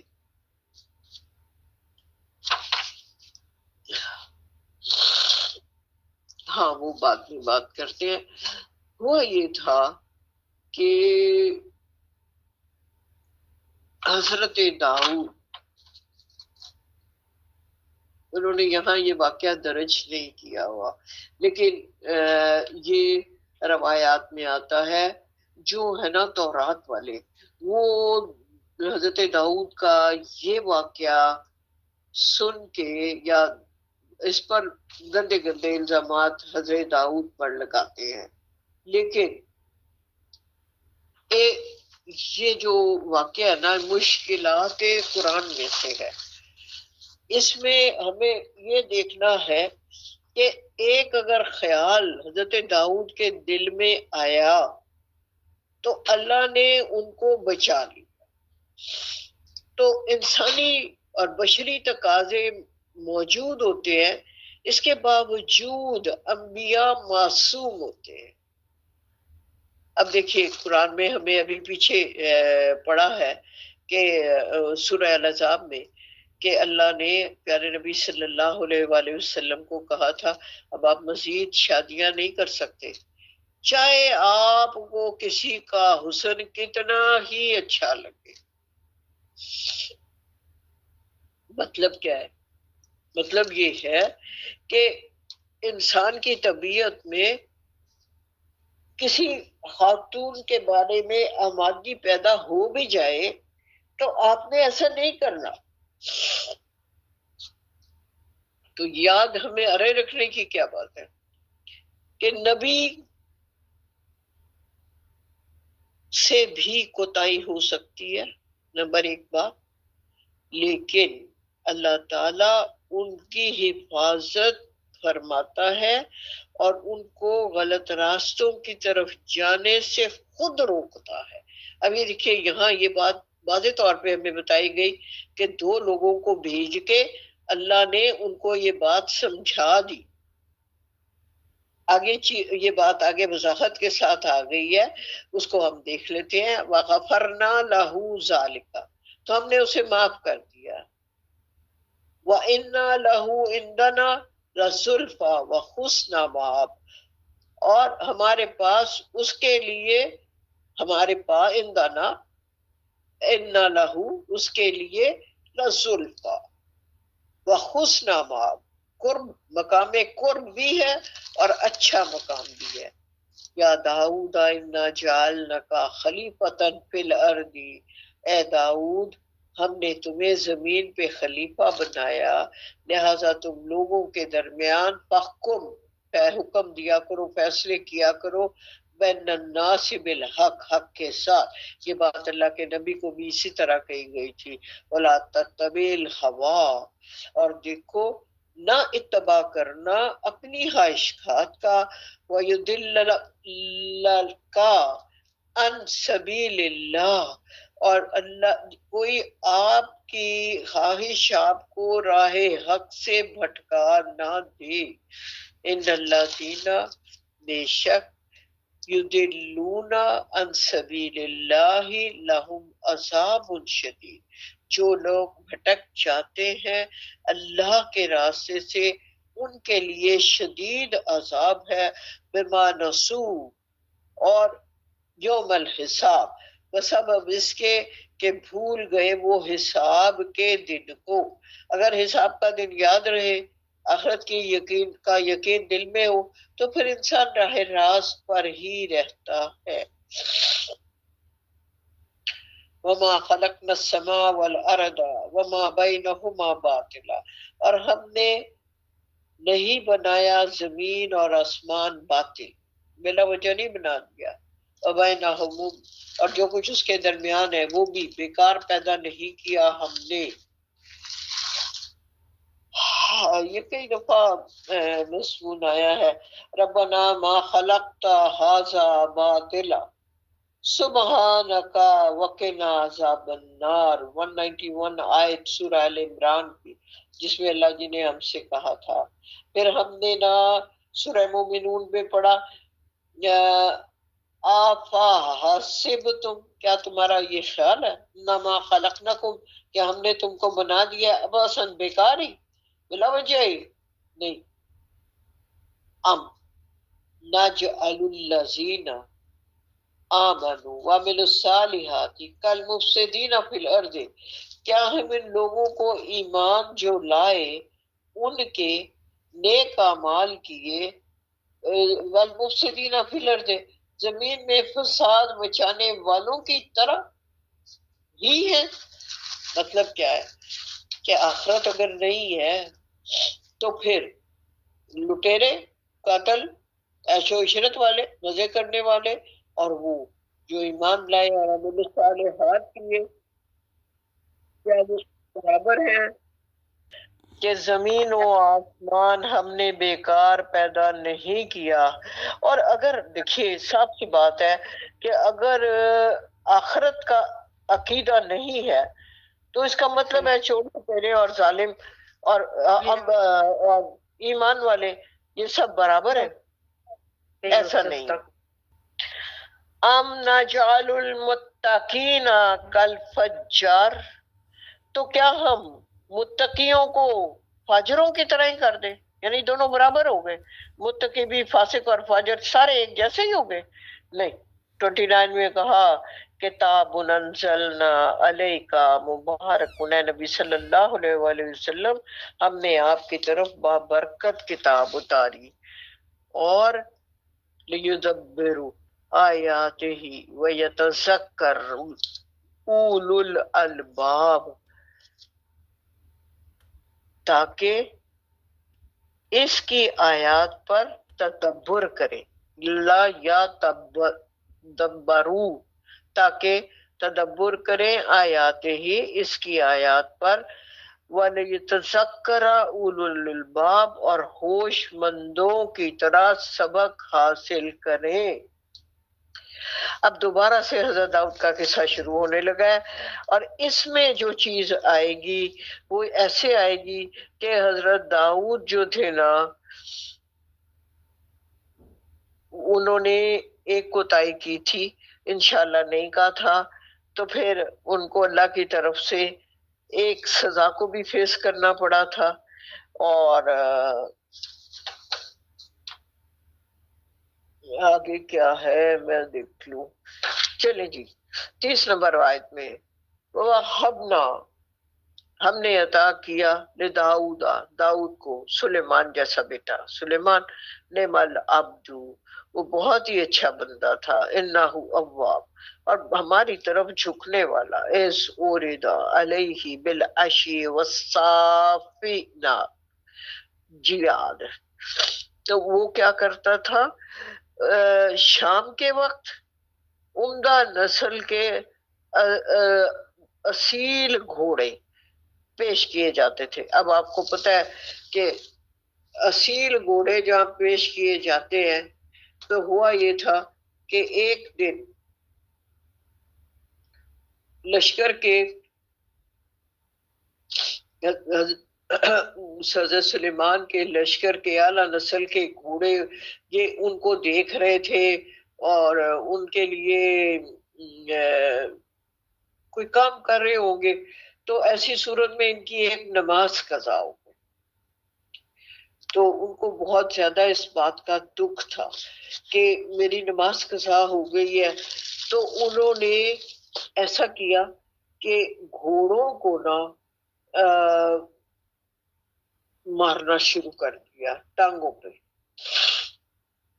ہاں وہ بعد میں بات کرتے ہیں. وہ یہ تھا کہ حضرت داؤد، انہوں نے یہاں یہ واقعہ درج نہیں کیا ہوا لیکن یہ روایات میں آتا ہے. جو ہے نا تورات والے وہ حضرت داؤد کا یہ واقعہ سن کے یا اس پر گندے گندے الزامات حضرت داؤد پر لگاتے ہیں. لیکن یہ جو واقعہ ہے نا مشکلات قرآن میں سے ہے. اس میں ہمیں یہ دیکھنا ہے کہ ایک اگر خیال حضرت داؤد کے دل میں آیا تو اللہ نے ان کو بچا لیا. تو انسانی اور بشری تقاضے موجود ہوتے ہیں، اس کے باوجود انبیاء معصوم ہوتے ہیں. اب دیکھیے قرآن میں ہمیں ابھی پیچھے پڑھا ہے کہ سورہ الاحزاب میں کہ اللہ نے پیارے نبی صلی اللہ علیہ وآلہ وسلم کو کہا تھا اب آپ مزید شادیاں نہیں کر سکتے چاہے آپ کو کسی کا حسن کتنا ہی اچھا لگے. مطلب کیا ہے؟ مطلب یہ ہے کہ انسان کی طبیعت میں کسی خاتون کے بارے میں آمادگی پیدا ہو بھی جائے تو آپ نے ایسا نہیں کرنا. تو یاد ہمیں ارے رکھنے کی کیا بات ہے کہ نبی سے بھی کوتاہی ہو سکتی ہے، نمبر ایک بات. لیکن اللہ تعالی ان کی حفاظت فرماتا ہے اور ان کو غلط راستوں کی طرف جانے سے خود روکتا ہے. ابھی دیکھیے یہاں یہ بات واضح طور پہ ہمیں بتائی گئی کہ دو لوگوں کو بھیج کے اللہ نے ان کو یہ بات سمجھا دی. آگے یہ بات آگے وضاحت کے ساتھ آ گئی ہے، اس کو ہم دیکھ لیتے ہیں. وَغَفَرْنَا لَهُ ذَلِكَ، تو ہم نے اسے معاف کر دیا. وَإِنَّا لَهُ عِندَنَا لَزُلْفَىٰ وَحُسْنَ مَآبٍ، اور ہمارے پاس اس کے لیے ہمارے پاس عندنا اِنَّا لَهُ اس کے لیے لَزُلْفَىٰ وَحُسْنَ مَآبٍ، قرب، مقام قرب بھی ہے اور اچھا مقام بھی ہے. یا داؤد انا جعلناک خلیفۃ فی الارض، اے داؤد ہم نے تمہیں زمین پہ خلیفہ بنایا، لہذا تم لوگوں کے درمیان فحکم، حکم دیا کرو، فیصلے کیا کرو، بین الناس بالحق، حق کے ساتھ۔ یہ بات اللہ کے نبی کو بھی اسی طرح کہی گئی تھی، ولا تتبع الہویٰ، اور دیکھو نہ اتباع کرنا اپنی خواہشات کا، وَيُضِلَّكَ عن سبیل اللہ، اور اللہ کوئی آپ کی خواہش آپ کو راہ حق سے بھٹکا نہ دے۔ ان اللہ دینا، بے شک یضلون عن سبیل اللہ لہم عذاب شدید، جو لوگ بھٹک جاتے ہیں اللہ کے راستے سے ان کے لیے شدید عذاب ہے، بما نسو، اور یوم الحساب، بسبب اس کے کہ بھول گئے وہ حساب کے دن کو۔ اگر حساب کا دن یاد رہے، آخرت کی یقین دل میں ہو، تو پھر انسان راہ راست پر ہی رہتا ہے۔ وما خلقنا السماء والارض وما بینہما باطلا، اور ہم نے نہیں بنایا زمین اور آسمان باطل، بلا وجہ نہیں بنا دیا، وبینہما، اور جو کچھ اس کے درمیان ہے وہ بھی بیکار پیدا نہیں کیا ہم نے۔ یہ کئی دفعہ مضمون آیا ہے، ربنا ما خلقت ھذا باطلا سبحانک وقنا عذاب النار، 191 آیت سورہ ال عمران کی، جس میں اللہ جی نے ہم سے کہا تھا۔ پھر ہم نے نہ سورہ مومنون میں پڑھا، آفا حسبتم، کیا تمہارا یہ خیال ہے، نما خلقنکم، کہ ہم نے تم کو بنا دیا اباسن بیکاری، بلا وجہ ہی نہیں، ام نجعل الذین آمنوا وعملوا الصالحات کالمفسدین فی الارض، کیا ہم ان لوگوں کو ایمان جو لائے ان کے نیک اعمال کیے، والمفسدین فی الارض، زمین میں فساد مچانے والوں کی طرح ہی ہے۔ مطلب کیا ہے کہ آخرت اگر نہیں ہے تو پھر لٹیرے، قاتل، عیش و عشرت والے، مزے کرنے والے، اور وہ جو ایمان لائے اور عمل صالحات کیے، کیا وہ برابر ہیں؟ کہ زمین و آسمان ہم نے بیکار پیدا نہیں کیا۔ اور اگر دیکھیے صاف سی بات ہے کہ اگر آخرت کا عقیدہ نہیں ہے تو اس کا مطلب ہے چور چپیرے اور ظالم اور ایمان والے یہ سب برابر ہیں، ایسا نہیں۔ ام نجعل المتقین کالفجار، تو کیا ہم متقیوں کو فاجروں کی طرح ہی کر دیں، یعنی دونوں برابر ہو گئے، متقی بھی فاسق اور فاجر سارے ایک جیسے ہی ہو گئے؟ نہیں، 29 میں کہا کتاب انزلنا علیک مبارک، اے نبی صلی اللہ علیہ وآلہ وسلم ہم نے آپ کی طرف بابرکت کتاب اتاری، اور لیدبروا آیاتہ ویتذکر اولو الالباب، تاکہ اس کی آیات پر تدبر کرے، لا یا تدبرو، تاکہ تدبر کریں آیات ہی، اس کی آیات پر، وَلِيَتَذَكَّرَ أُولُو الْأَلْبَابِ، اور ہوش مندوں کی طرح سبق حاصل کریں۔ اب دوبارہ سے حضرت داؤد کا قصہ شروع ہونے لگا ہے، اور اس میں جو چیز آئے گی وہ ایسے آئے گی کہ حضرت داؤد جو تھے نا، انہوں نے ایک کوتاہی کی تھی، انشاءاللہ نہیں کہا تھا، تو پھر ان کو اللہ کی طرف سے ایک سزا کو بھی فیس کرنا پڑا تھا، اور آگے کیا ہے میں دیکھ لوں، چلیں جی 30 نمبر آیت میں وَوَهَّبْنَا ہم نے عطا کیا لداؤد داؤد کو سلیمان جیسا بیٹا. سلیمان نعم العبد، وہ بہت ہی اچھا بندہ تھا. انہ اواب، اور ہماری طرف جھکنے والا. اس اوریدا علیہ بالعشی والصافینا جیاد، تو وہ کیا کرتا تھا؟ شام کے وقت عمدہ نسل کے اصیل گھوڑے پیش کیے جاتے تھے. اب آپ کو پتہ ہے کہ اصیل گھوڑے جہاں پیش کیے جاتے ہیں، تو ہوا یہ تھا کہ ایک دن لشکر کے حضرت سلیمان کے لشکر کے اعلیٰ نسل کے گھوڑے یہ ان کو دیکھ رہے تھے اور ان کے لیے کوئی کام کر رہے ہوں گے. تو ایسی صورت میں ان کی ایک نماز قضا ہو گئی. تو ان کو بہت زیادہ اس بات کا دکھ تھا کہ میری نماز قضا ہو گئی ہے. تو انہوں نے ایسا کیا کہ گھوڑوں کو نا مارنا شروع کر دیا ٹانگوں پہ.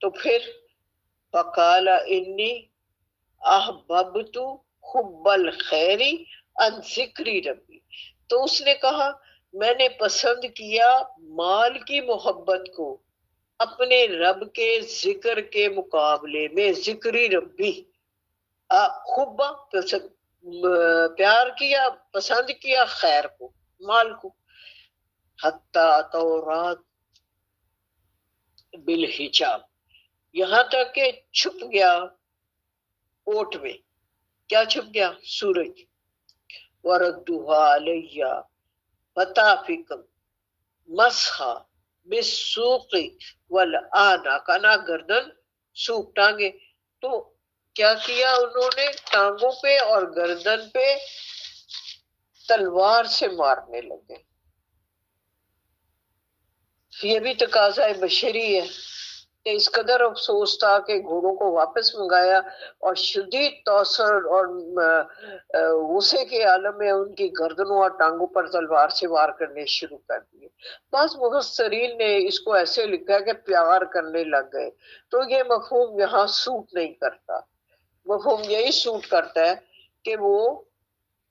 تو پھر فقال انی احببت حب الخیر عن ذکر ربی، تو اس نے کہا میں نے پسند کیا مال کی محبت کو اپنے رب کے ذکر کے مقابلے میں. ذکری ربی، حب پیار کیا، پسند کیا خیر کو، مال کو. حتی تورات بالحجاب، یہاں تک کہ چھپ گیا اوٹ میں. کیا چھپ گیا؟ سورج. وردوہا علیہ فتافکم مسحا بالسوق والآنا، کنا گردن سوق ٹانگے. تو کیا کیا انہوں نے؟ ٹانگوں پہ اور گردن پہ تلوار سے مارنے لگے. یہ بھی تقاضا بشری ہے کہ اس قدر افسوس تھا کہ گھوڑوں کو واپس منگایا اور شدید توسر اور غصے کے عالم میں ان کی گردنوں اور ٹانگوں پر تلوار سے وار کرنے شروع کر دیے. بعض مفسرین نے اس کو ایسے لکھا کہ پیار کرنے لگ گئے. تو یہ مفہوم یہاں سوٹ نہیں کرتا. مفہوم یہی سوٹ کرتا ہے کہ وہ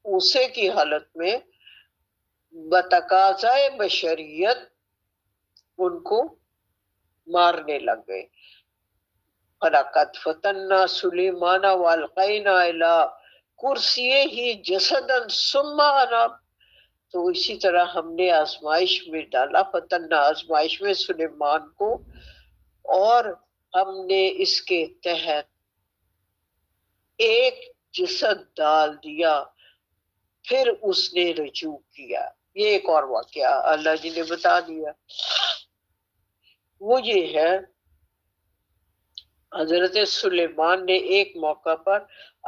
غصے کی حالت میں بتقاضائے بشریت ان کو مارنے لگ گئے. فَلَقَدْ فَتَنَّا سُلَيْمَانَ وَأَلْقَيْنَا إِلَىٰ كُرْسِيِّهِ جَسَدًا ثُمَّ أَنَابَ، تو اسی طرح ہم نے آزمائش میں ڈالا، فتنہ آزمائش میں سلیمان کو، اور ہم نے اس کے تحت ایک جسد ڈال دیا، پھر اس نے رجوع کیا. یہ ایک اور واقعہ اللہ جی نے بتا دیا. وہ یہ ہے حضرت سلیمان نے ایک موقع پر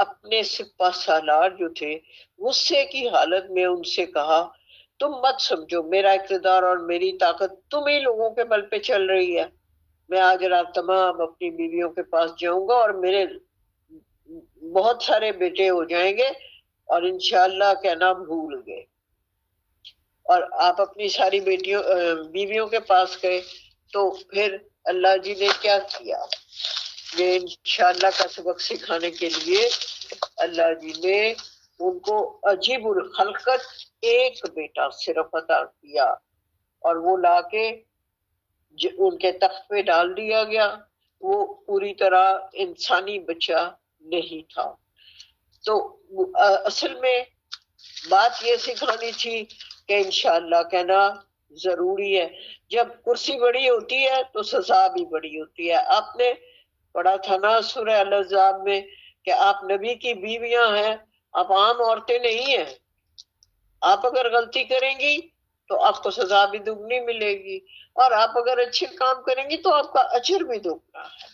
اپنے سپہ سالار جو تھے غصے کی حالت میں ان سے کہا تم مت سمجھو میرا اقتدار اور میری طاقت تم ہی لوگوں کے بل پہ چل رہی ہے. میں آج رات تمام اپنی بیویوں کے پاس جاؤں گا اور میرے بہت سارے بیٹے ہو جائیں گے اور انشاءاللہ کہنا بھول گئے. اور آپ اپنی ساری بیویوں کے پاس گئے تو پھر اللہ جی نے کیا کیا؟ یہ انشاءاللہ کا سبق سکھانے کے لیے اللہ جی نے ان کو عجیب الخلقت ایک بیٹا صرف عطا کیا، اور وہ لا کے ان کے تخت پہ ڈال دیا گیا. وہ پوری طرح انسانی بچہ نہیں تھا. تو اصل میں بات یہ سکھانی تھی کہ انشاءاللہ کہنا ضروری ہے. جب کرسی بڑی ہوتی ہے تو سزا بھی بڑی ہوتی ہے. آپ نے پڑھا تھا نا سورہ الاحزاب میں کہ آپ نبی کی بیویاں ہیں، آپ عام عورتیں نہیں ہیں. آپ اگر غلطی کریں گی تو آپ کو سزا بھی دگنی ملے گی، اور آپ اگر اچھے کام کریں گی تو آپ کا اجر بھی دگنا ہے.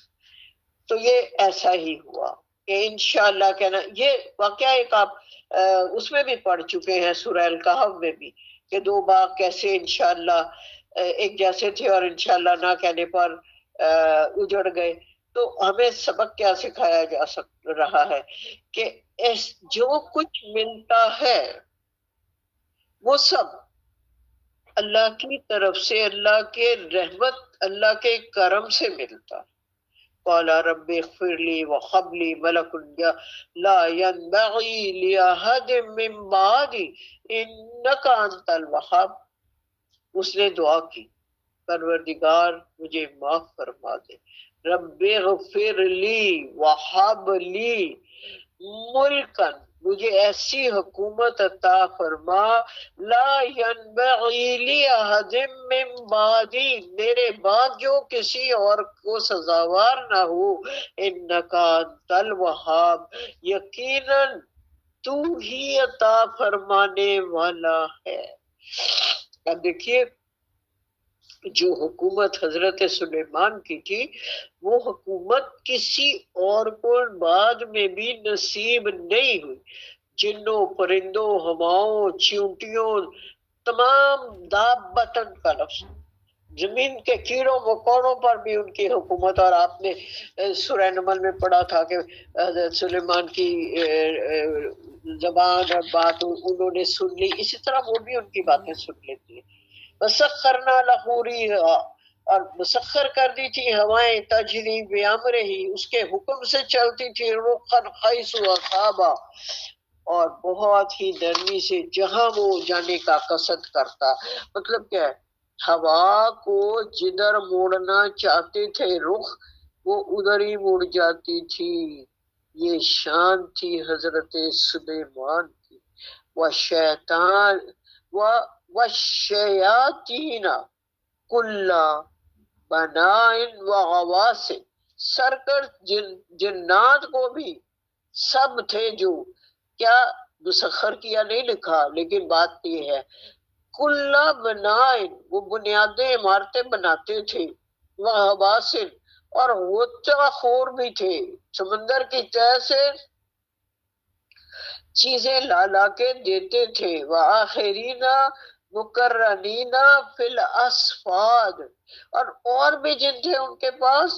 تو یہ ایسا ہی ہوا کہ انشاءاللہ کہنا. یہ واقعہ ایک آپ اس میں بھی پڑھ چکے ہیں سورہ الکہف میں بھی، کہ دو باغ کیسے انشاءاللہ ایک جیسے تھے اور انشاءاللہ نہ کہنے پر اجڑ گئے. تو ہمیں سبق کیا سکھایا جا رہا ہے کہ جو کچھ ملتا ہے وہ سب اللہ کی طرف سے، اللہ کے رحمت، اللہ کے کرم سے ملتا. قال رب اغفر لي وهب لي ملك لا ينبغي لأحد من بعدي إنك أنت الوهاب. اس نے دعا کی، پروردگار مجھے معاف فرما دے. رب اغفر لی وہب لی ملکن، مجھے ایسی حکومت عطا فرما، لا ینبغی لی احد من بعدی، میرے بعد جو کسی اور کو سزاوار نہ ہو. انکا انت الوہاب، یقیناً تو ہی عطا فرمانے والا ہے. اب دیکھیے، جو حکومت حضرت سلیمان کی تھی، وہ حکومت کسی اور کو بعد میں بھی نصیب نہیں ہوئی. جنوں، پرندوں، ہواؤں، چیونٹیوں، تمام دابتن کا لفظ، زمین کے کیڑوں مکوڑوں پر بھی ان کی حکومت. اور آپ نے سورہ نمل میں پڑھا تھا کہ حضرت سلیمان کی زبان اور بات انہوں نے سن لی، اسی طرح وہ بھی ان کی باتیں سن لیتی ہیں. وسخرنا له ریحا، اور مسخر کر دی تھی ہوائیں، تجری بامرہ، اس کے حکم سے چلتی تھی، رخا حیث اصابا، اور بہت ہی نرمی سے جہاں وہ جانے کا قصد کرتا. مطلب کیا ہے؟ ہوا کو جدھر موڑنا چاہتے تھے رخ، وہ ادھر ہی مڑ جاتی تھی. یہ شان تھی حضرت سلیمان کی. وشیطان وشیاطین کل بنائن وغواص، سرکش جنات کو بھی سب تھے جو کیا مسخر کیا، نہیں لکھا، لیکن بات یہ ہے کل بنائن، وہ بنیادیں عمارتیں بناتے تھے، وغواص، اور غوطہ خور بھی تھے، سمندر کی تہہ سے چیزیں لا لا کے دیتے تھے. وآخرین مقرنین فی الاسفاد، اور بھی جن تھے ان کے پاس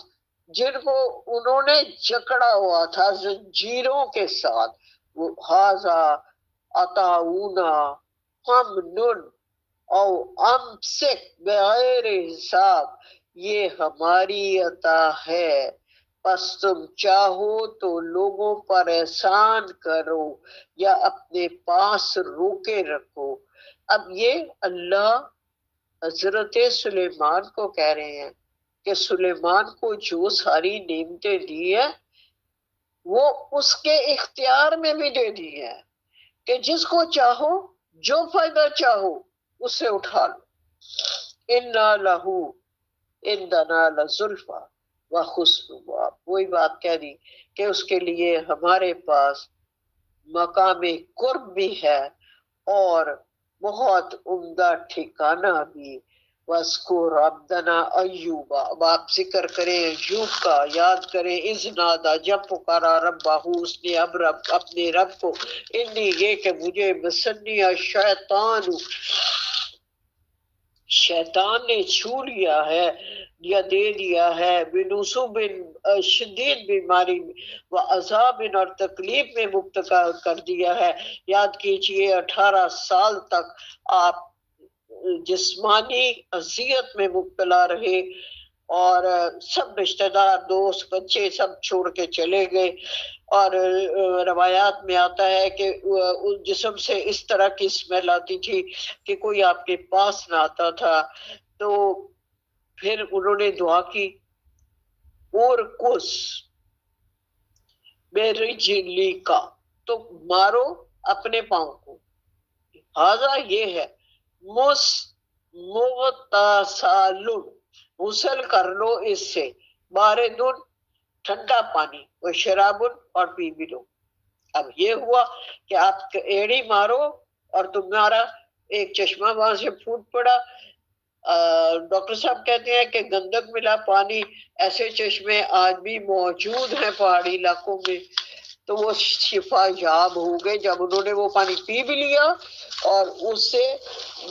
جن کو انہوں نے جکڑا ہوا تھا زنجیروں کے ساتھ. وہ ہاذا عطاؤنا فمنن او امسک بغیر حساب، یہ ہماری عطا ہے، پس تم چاہو تو لوگوں پر احسان کرو یا اپنے پاس روکے رکھو. اب یہ اللہ حضرت سلیمان کو کہہ رہے ہیں کہ سلیمان کو جو ساری نعمتیں دی ہے وہ اس کے اختیار میں بھی دے دی ہے کہ جس کو چاہو، جو فائدہ چاہو اس سے اٹھا لو. اِنَّا لَهُ عِندَنَا لَزُلْفَىٰ وَحُسْنُ مآب، وہی بات کہہ دی کہ اس کے لیے ہمارے پاس مقام قرب بھی ہے اور بہت عمدہ ٹھکانہ بھی. وَاذْكُرْ عَبْدَنَا ایوب، اب آپ ذکر کریں ایوب کا، یاد کریں اذ نادا، جب پکارا ربہ، اس نے اب اپنے رب کو، انی، یہ کہ مجھے مسنی الشیطان، شیطان نے چھو لیا ہے یا دے دیا ہے، بنصب، شدید بیماری، و عذاب، اور تکلیف میں مبتلا کر دیا ہے. یاد کیجئے 18 سال تک آپ جسمانی اذیت میں مبتلا رہے، اور سب رشتہ دار، دوست، بچے سب چھوڑ کے چلے گئے. اور روایات میں آتا ہے کہ اس جسم سے اس طرح کی اسمیل آتی تھی کہ کوئی آپ کے پاس نہ آتا تھا. تو پھر انہوں نے دعا کی، اور کس برجلی کا، تو مارو اپنے پاؤں کو، ہاذا یہ ہے، مغتسل، غسل کر لو اس سے، باردن، ٹھنڈا پانی، و شرابن، اور پی بھی لو. اب یہ ہوا کہ آپ ایڑی مارو اور تمہارا ایک چشمہ وہاں سے پھوٹ پڑا. ڈاکٹر صاحب کہتے ہیں کہ گندک ملا پانی، ایسے چشمے آج بھی موجود ہیں پہاڑی علاقوں میں. تو وہ شفا یاب ہو گئے جب انہوں نے وہ پانی پی بھی لیا اور اس سے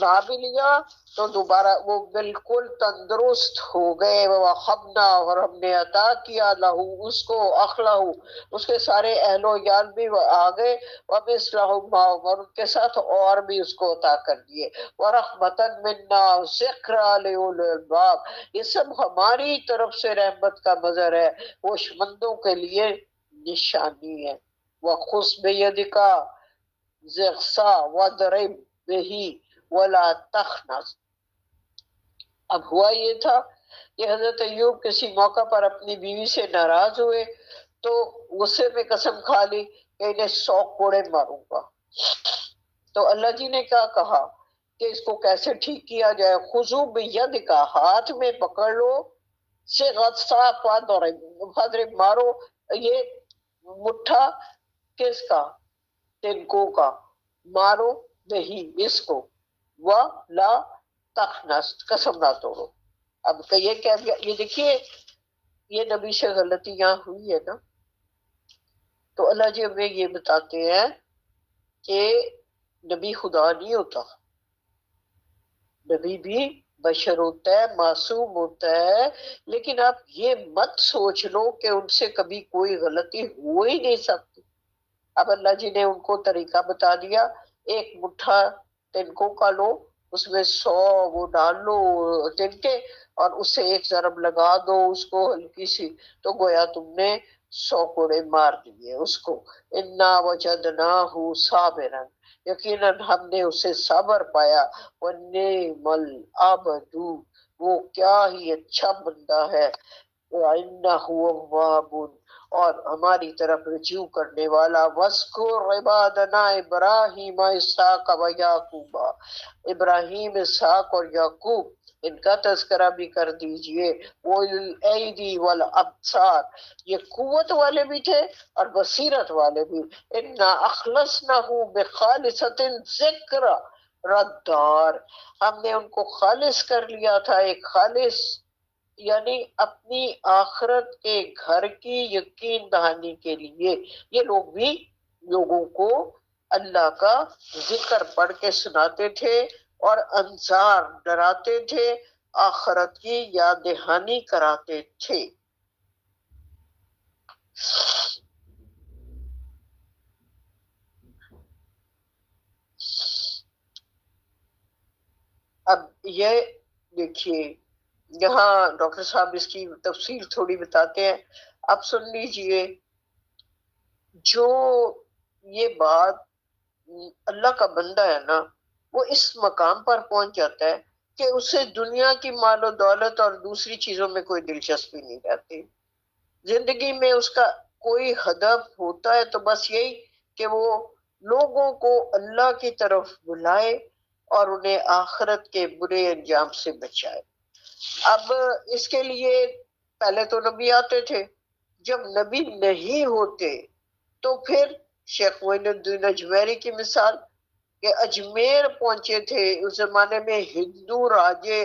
نہا بھی لیا تو دوبارہ وہ بالکل تندرست ہو گئے، وَوَهَبْنَا، اور ہم نے عطا کیا لہو اس کو، اخلہو اس کے سارے اہل و یال بھی آ گئے، وَمِثْلَهُمْ مَعَهُمْ اور ان کے ساتھ اور بھی اس کو عطا کر دیے، وَرَحْمَةً مِنَّا ذِكْرَىٰ لِأُولِي الْأَلْبَابِ یہ سب ہماری طرف سے رحمت کا مظہر ہے، ہوش مندوں کے لیے نشانی ہے۔ وَخُذْ بِيَدِكَ ضِغْثًا وَاضْرِب بِهِ وَلَا تَخْنَثْ۔ اب ہوا یہ تھا کہ حضرت ایوب کسی موقع پر اپنی بیوی سے ناراض ہوئے تو غصے میں قسم کھا لی کہ انہیں 100 کوڑے ماروں گا۔ تو اللہ جی نے کیا کہا کہ اس کو کیسے ٹھیک کیا جائے؟ خُذُوا بِيَدِكَ ہاتھ میں پکڑ لو، سے غصہ فَاضْرِب مارو، یہ مٹھا کس کا؟ تنکوں کا، مارو نہیں اس کو، وَلَا تَخْنَثْ قسم نہ توڑو۔ اب کہ یہ کیا، یہ دیکھیے یہ نبی سے غلطی یہاں ہوئی ہے نا، تو اللہ جی ہمیں یہ بتاتے ہیں کہ نبی خدا نہیں ہوتا، نبی بھی بشر ہوتا ہے، معصوم ہوتا ہے، لیکن آپ یہ مت سوچ لو کہ ان سے کبھی کوئی غلطی ہو ہی نہیں سکتی۔ اب اللہ جی نے ان کو طریقہ بتا دیا، ایک مٹھا تنکوں کا لو، اس میں 100 وہ ڈال لو تنکے، اور اس سے ایک ضرب لگا دو اس کو ہلکی سی، تو گویا تم نے 100 کوڑے مار دیے اس کو۔ انا وجدناہ صابرا، یقیناً ہم نے اسے صبر پایا، وَنِعْمَ الْعَبْدُ وہ کیا ہی اچھا بندہ ہے، وَإِنَّهُ أَوَّابٌ اور ہماری طرف رجوع کرنے والا۔ وَاذْكُرْ عِبَادَنَا إِبْرَاهِيمَ وَإِسْحَاقَ وَيَعْقُوبَ ابراہیم، اسحاق اور یعقوب ان کا تذکرہ بھی کر دیجئے۔ وَأُولِي الْأَيْدِي وَالْأَبْصَارِ یہ قوت والے بھی تھے اور بصیرت والے بھی۔ اِنَّا أَخْلَصْنَاهُ بِخَالِصَةٍ ذِكْرَىٰ الدَّارِ ہم نے ان کو خالص کر لیا تھا، ایک خالص یعنی اپنی آخرت کے گھر کی یقین دہانی کے لیے۔ یہ لوگ بھی لوگوں کو اللہ کا ذکر پڑھ کے سناتے تھے اور انذار ڈراتے تھے، آخرت کی یاد دہانی کراتے تھے۔ اب یہ دیکھیے یہاں ڈاکٹر صاحب اس کی تفصیل تھوڑی بتاتے ہیں، آپ سن لیجئے۔ جو یہ بات اللہ کا بندہ ہے نا، وہ اس مقام پر پہنچ جاتا ہے کہ اسے دنیا کی مال و دولت اور دوسری چیزوں میں کوئی دلچسپی نہیں رہتی۔ زندگی میں اس کا کوئی ہدف ہوتا ہے تو بس یہی کہ وہ لوگوں کو اللہ کی طرف بلائے اور انہیں آخرت کے برے انجام سے بچائے۔ اب اس کے لیے پہلے تو نبی آتے تھے، جب نبی نہیں ہوتے تو پھر شیخ معین الدین اجمیری کی مثال کہ اجمیر پہنچے تھے، اس زمانے میں ہندو راجے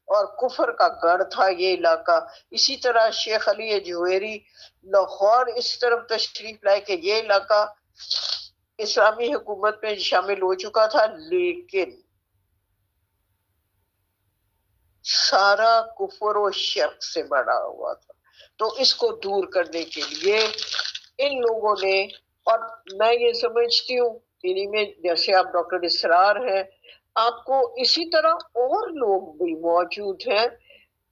اور کفر کا گڑھ تھا یہ علاقہ۔ اسی طرح شیخ علی جوہری لاہور اس طرف تشریف لائے کہ یہ علاقہ اسلامی حکومت میں شامل ہو چکا تھا، لیکن سارا کفر و شرک سے بڑا ہوا تھا۔ تو اس کو دور کرنے کے لیے ان لوگوں نے، اور میں یہ سمجھتی ہوں انہی میں جیسے آپ ڈاکٹر اسرار ہیں، آپ کو اسی طرح اور لوگ بھی موجود ہیں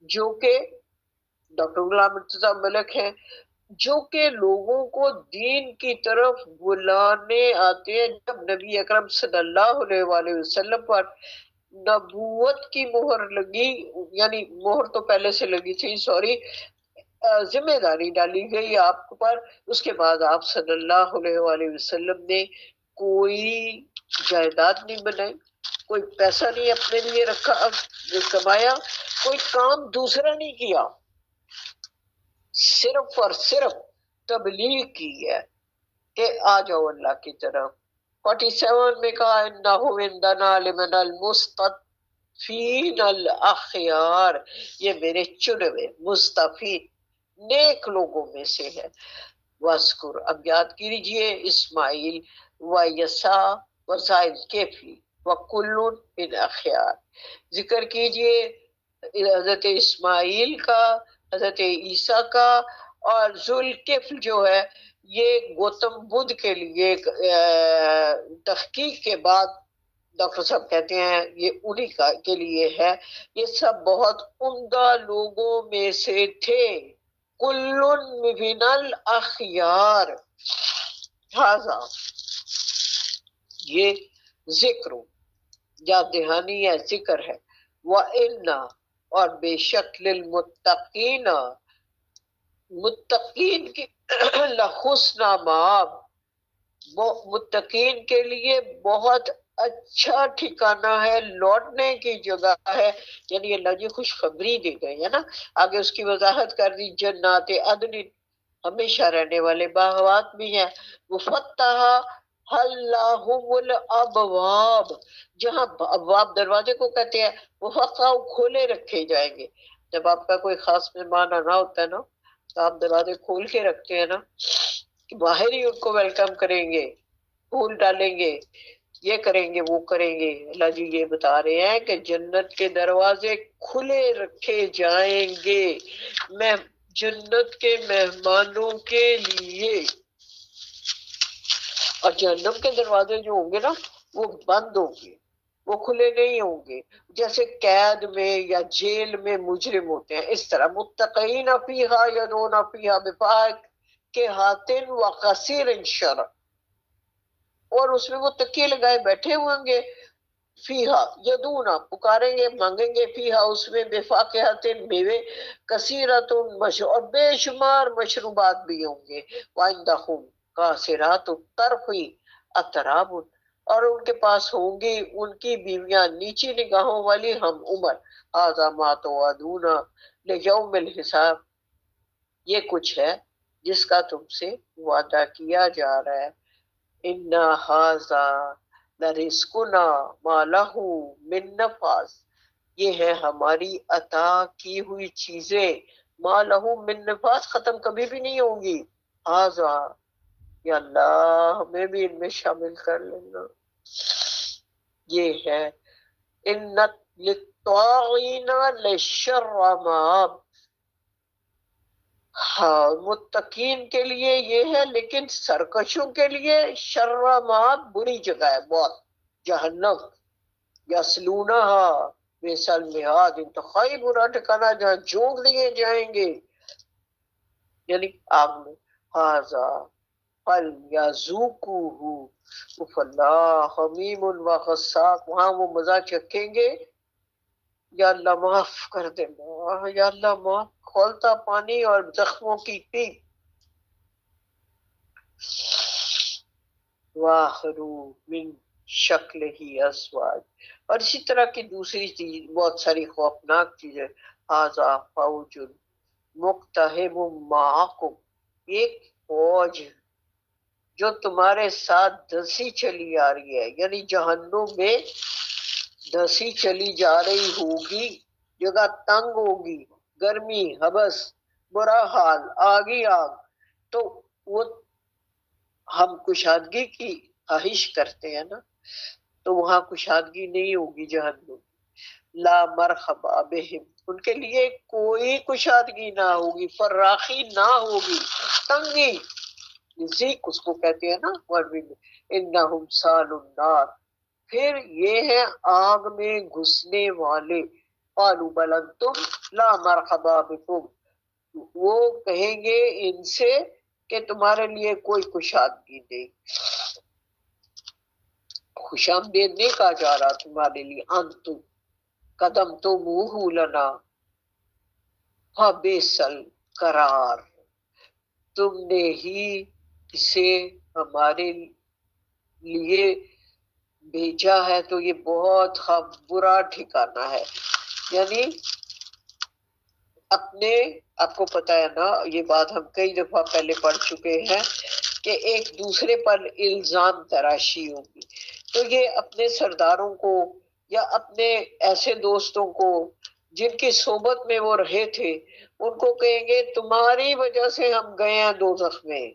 جو کہ ڈاکٹر غلام مرتضیٰ ملک ہیں، جو کہ لوگوں کو دین کی طرف بلانے آتے ہیں۔ جب نبی اکرم صلی اللہ علیہ وآلہ وسلم پر نبوت کی مہر لگی، یعنی مہر تو پہلے سے لگی تھی، سوری، ذمہ داری ڈالی گئی آپ پر، اس کے بعد آپ صلی اللہ علیہ وآلہ وسلم نے کوئی جائیداد نہیں بنائی، کوئی پیسہ نہیں اپنے لیے رکھا کمایا، کوئی کام دوسرا نہیں کیا، صرف اور صرف تبلیغ کی ہے کہ آ جاؤ اللہ کی طرف۔ 47 میں کہا انہو عندنا لمن المستضعفین الاخیار یہ میرے چنے ہوئے مستفید نیک لوگوں میں سے ہے۔ وَاذْكُرْ اب یاد کیجئے اسماعیل و یسع و زائد کیفی وَكُلٌّ مِّنْ أَخْيَارٍ. ذکر کیجئے حضرت اسماعیل کا، حضرت عیسیٰ کا، اور ذوالکفل جو ہے یہ گوتم بدھ کے لیے تحقیق کے بعد ڈاکٹر صاحب کہتے ہیں یہ انہی کے لیے ہے. یہ سب بہت عمدہ لوگوں میں سے تھے. کلن من الاخیار. ہذا یہ ذکر یاد دہانی ہے، ذکر ہے. وَإِنَّ اور بے شک للمتقین، متقین کی لحسن مآب، متقین کے لیے بہت اچھا ٹھکانہ ہے، لوٹنے کی جگہ ہے. یعنی اللہ جی خوشخبری دے گئے ہے نا. آگے اس کی وضاحت کر دی. جنات عدن، ہمیشہ رہنے والے باغات بھی ہیں. مفتح اللہم الابواب، جہاں ابواب دروازے کو کہتے ہیں، مفتح کھولے رکھے جائیں گے. جب آپ کا کوئی خاص مہمان آنا ہوتا ہے نا تو آپ دروازے کھول کے رکھتے ہیں نا، کہ باہر ہی ان کو ویلکم کریں گے، پھول ڈالیں گے، یہ کریں گے، وہ کریں گے. اللہ جی یہ بتا رہے ہیں کہ جنت کے دروازے کھلے رکھے جائیں گے میں جنت کے مہمانوں کے لیے. اور جہنم کے دروازے جو ہوں گے نا وہ بند ہوں گے، وہ کھلے نہیں ہوں گے. جیسے قید میں یا جیل میں مجرم ہوتے ہیں اس طرح. متقین فیہا یدعون فیہا بفاکہۃ وقصیر شرع، اور اس میں وہ تکیے لگائے بیٹھے ہوئیں گے. فیہا یدونا پکاریں گے، مانگیں گے. فیہا اس میں بفاکہۃ میوے، کثیرۃ اور بے شمار مشروبات بھی ہوں گے. وعندہم قاصرات الطرف اطراب، اور ان کے پاس ہوں گی ان کی بیویاں نیچی نگاہوں والی ہم عمر. ھذا ما توعدون لیوم الحساب، یہ کچھ ہے جس کا تم سے وعدہ کیا جا رہا ہے. ان ھذا لرزقنا ما لہ من نفاذ، یہ ہے ہماری عطا کی ہوئی چیزیں. ما لہ من نفاذ، ختم کبھی بھی نہیں ہوں گی. ھذا، یا اللہ ہمیں بھی ان میں شامل کر لینا. یہ ہے ان للطاغین لشر مآب. ہاں متقین کے لیے یہ ہے، لیکن سرکشوں کے لیے شر مآب، بری جگہ ہے بہت. جہنم یصلونہا بئس المہاد، انتہائی برا ٹھکانہ جہاں جھونک دیے جائیں گے، یعنی آگ میں. ھذا فَلْيَذُوقُوهُ فَاللَّهُ حَمِیمٌ وَغَسَّاقٌ، وہاں وہ مزہ چکھیں گے. یا اللہ معاف کر دے، یا اللہ معاف، کھولتا پانی اور زخموں کی پیپ. وَآخَرُ مِن شَکْلِهِ أَزْوَاجٌ، اور اسی طرح کی دوسری چیز بہت ساری خوفناک چیزیں. ھذا فوج مقتحم معکم، ایک فوج جو تمہارے ساتھ دھسی چلی آ رہی ہے. یعنی جہنم میں دھسی چلی جا رہی ہوگی، جگہ تنگ ہوگی، گرمی، حبس، برا حال، آگی آگ. تو وہ ہم کشادگی کی خواہش کرتے ہیں نا، تو وہاں کشادگی نہیں ہوگی جہنم. لا مرحبا بہم، ان کے لیے کوئی کشادگی نہ ہوگی، فراخی نہ ہوگی، تنگی. ذیق اس کو کہتے ہیں نا عربی میں. انہم سالوا النار، پھر یہ ہے آگ میں گھسنے والے. قالوا بل انتم لا مرحبا بکم، وہ کہیں گے ان سے کہ تمہارے لیے کوئی کشادگی نہیں، خوش آمدید نہیں کہا جا رہا تمہارے لیے. انتم قدمتموہ لنا فبئس القرار، تم نے ہی اسے ہمارے لیے بھیجا ہے تو یہ بہت برا ٹھکانہ ہے. یعنی اپنے، آپ کو پتہ ہے نا یہ بات ہم کئی دفعہ پہلے پڑھ چکے ہیں کہ ایک دوسرے پر الزام تراشی ہوگی. تو یہ اپنے سرداروں کو یا اپنے ایسے دوستوں کو جن کی صحبت میں وہ رہے تھے ان کو کہیں گے تمہاری وجہ سے ہم گئے ہیں دوزخ میں.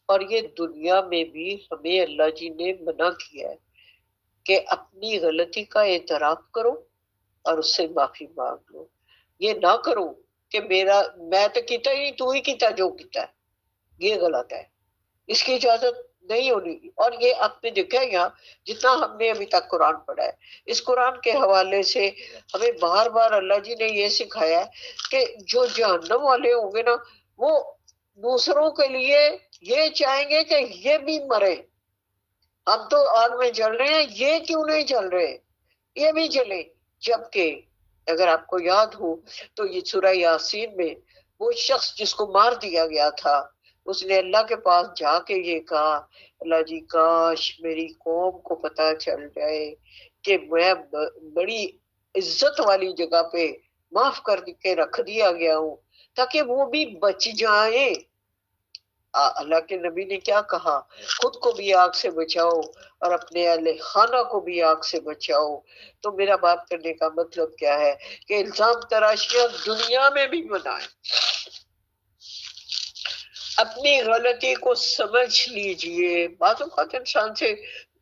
اور یہ دنیا میں بھی ہمیں اللہ جی نے منع کیا ہے کہ اپنی غلطی کا اعتراف کرو اور اس سے معافی مانگ لو. یہ نہ کرو کہ میں تو کیتا ہی نہیں، تو ہی کیتا جو کیتا ہے، یہ غلط ہے. اس کی اجازت نہیں ہونی. اور یہ آپ نے دیکھا ہے یہاں جتنا ہم نے ابھی تک قرآن پڑھا ہے، اس قرآن کے حوالے سے ہمیں بار بار اللہ جی نے یہ سکھایا ہے کہ جو جہنم والے ہوں گے نا، وہ دوسروں کے لیے یہ چاہیں گے کہ یہ بھی مرے. ہم تو آگ میں جل رہے ہیں، یہ کیوں نہیں جل رہے، یہ بھی جلے. جبکہ اگر آپ کو یاد ہو تو یہ سورہ یاسین میں وہ شخص جس کو مار دیا گیا تھا، اس نے اللہ کے پاس جا کے یہ کہا، اللہ جی کاش میری قوم کو پتہ چل جائے کہ میں بڑی عزت والی جگہ پہ معاف کر کے رکھ دیا گیا ہوں، تاکہ وہ بھی بچ جائیں. اللہ کے نبی نے کیا کہا، خود کو بھی آگ سے بچاؤ اور اپنے اہل خانہ کو بھی آگ سے بچاؤ. تو میرا بات کرنے کا مطلب کیا ہے کہ الزام تراشیاں دنیا میں بھی بنائیں. اپنی غلطی کو سمجھ لیجئے. بعض اوقات انسان سے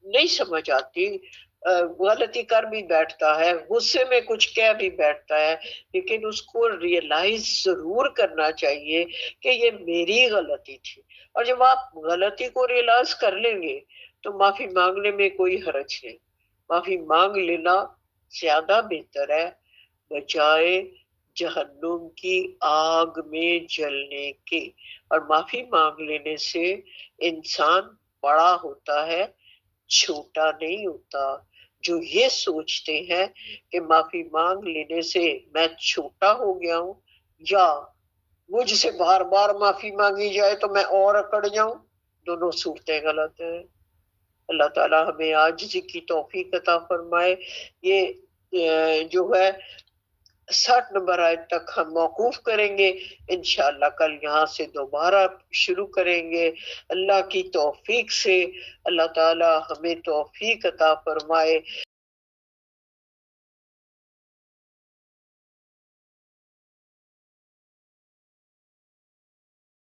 نہیں سمجھ آتی، غلطی کر بھی بیٹھتا ہے، غصے میں کچھ کہہ بھی بیٹھتا ہے، لیکن اس کو ریئلائز ضرور کرنا چاہیے کہ یہ میری غلطی تھی. اور جب آپ غلطی کو ریئلائز کر لیں گے تو معافی مانگنے میں کوئی حرج نہیں. معافی مانگ لینا زیادہ بہتر ہے بجائے جہنم کی آگ میں جلنے کے. اور معافی مانگ لینے سے انسان بڑا ہوتا ہے، چھوٹا نہیں ہوتا. جو یہ سوچتے ہیں کہ معافی مانگ لینے سے میں چھوٹا ہو گیا ہوں یا مجھ سے بار بار معافی مانگی جائے تو میں اور اکڑ جاؤں، دونوں صورتیں غلط ہیں. اللہ تعالی ہمیں عاجزی کی توفیق عطا فرمائے. یہ جو ہے 60 نمبر آیت تک ہم موقوف کریں گے، انشاءاللہ کل یہاں سے دوبارہ شروع کریں گے اللہ کی توفیق سے. اللہ تعالی ہمیں توفیق عطا فرمائے.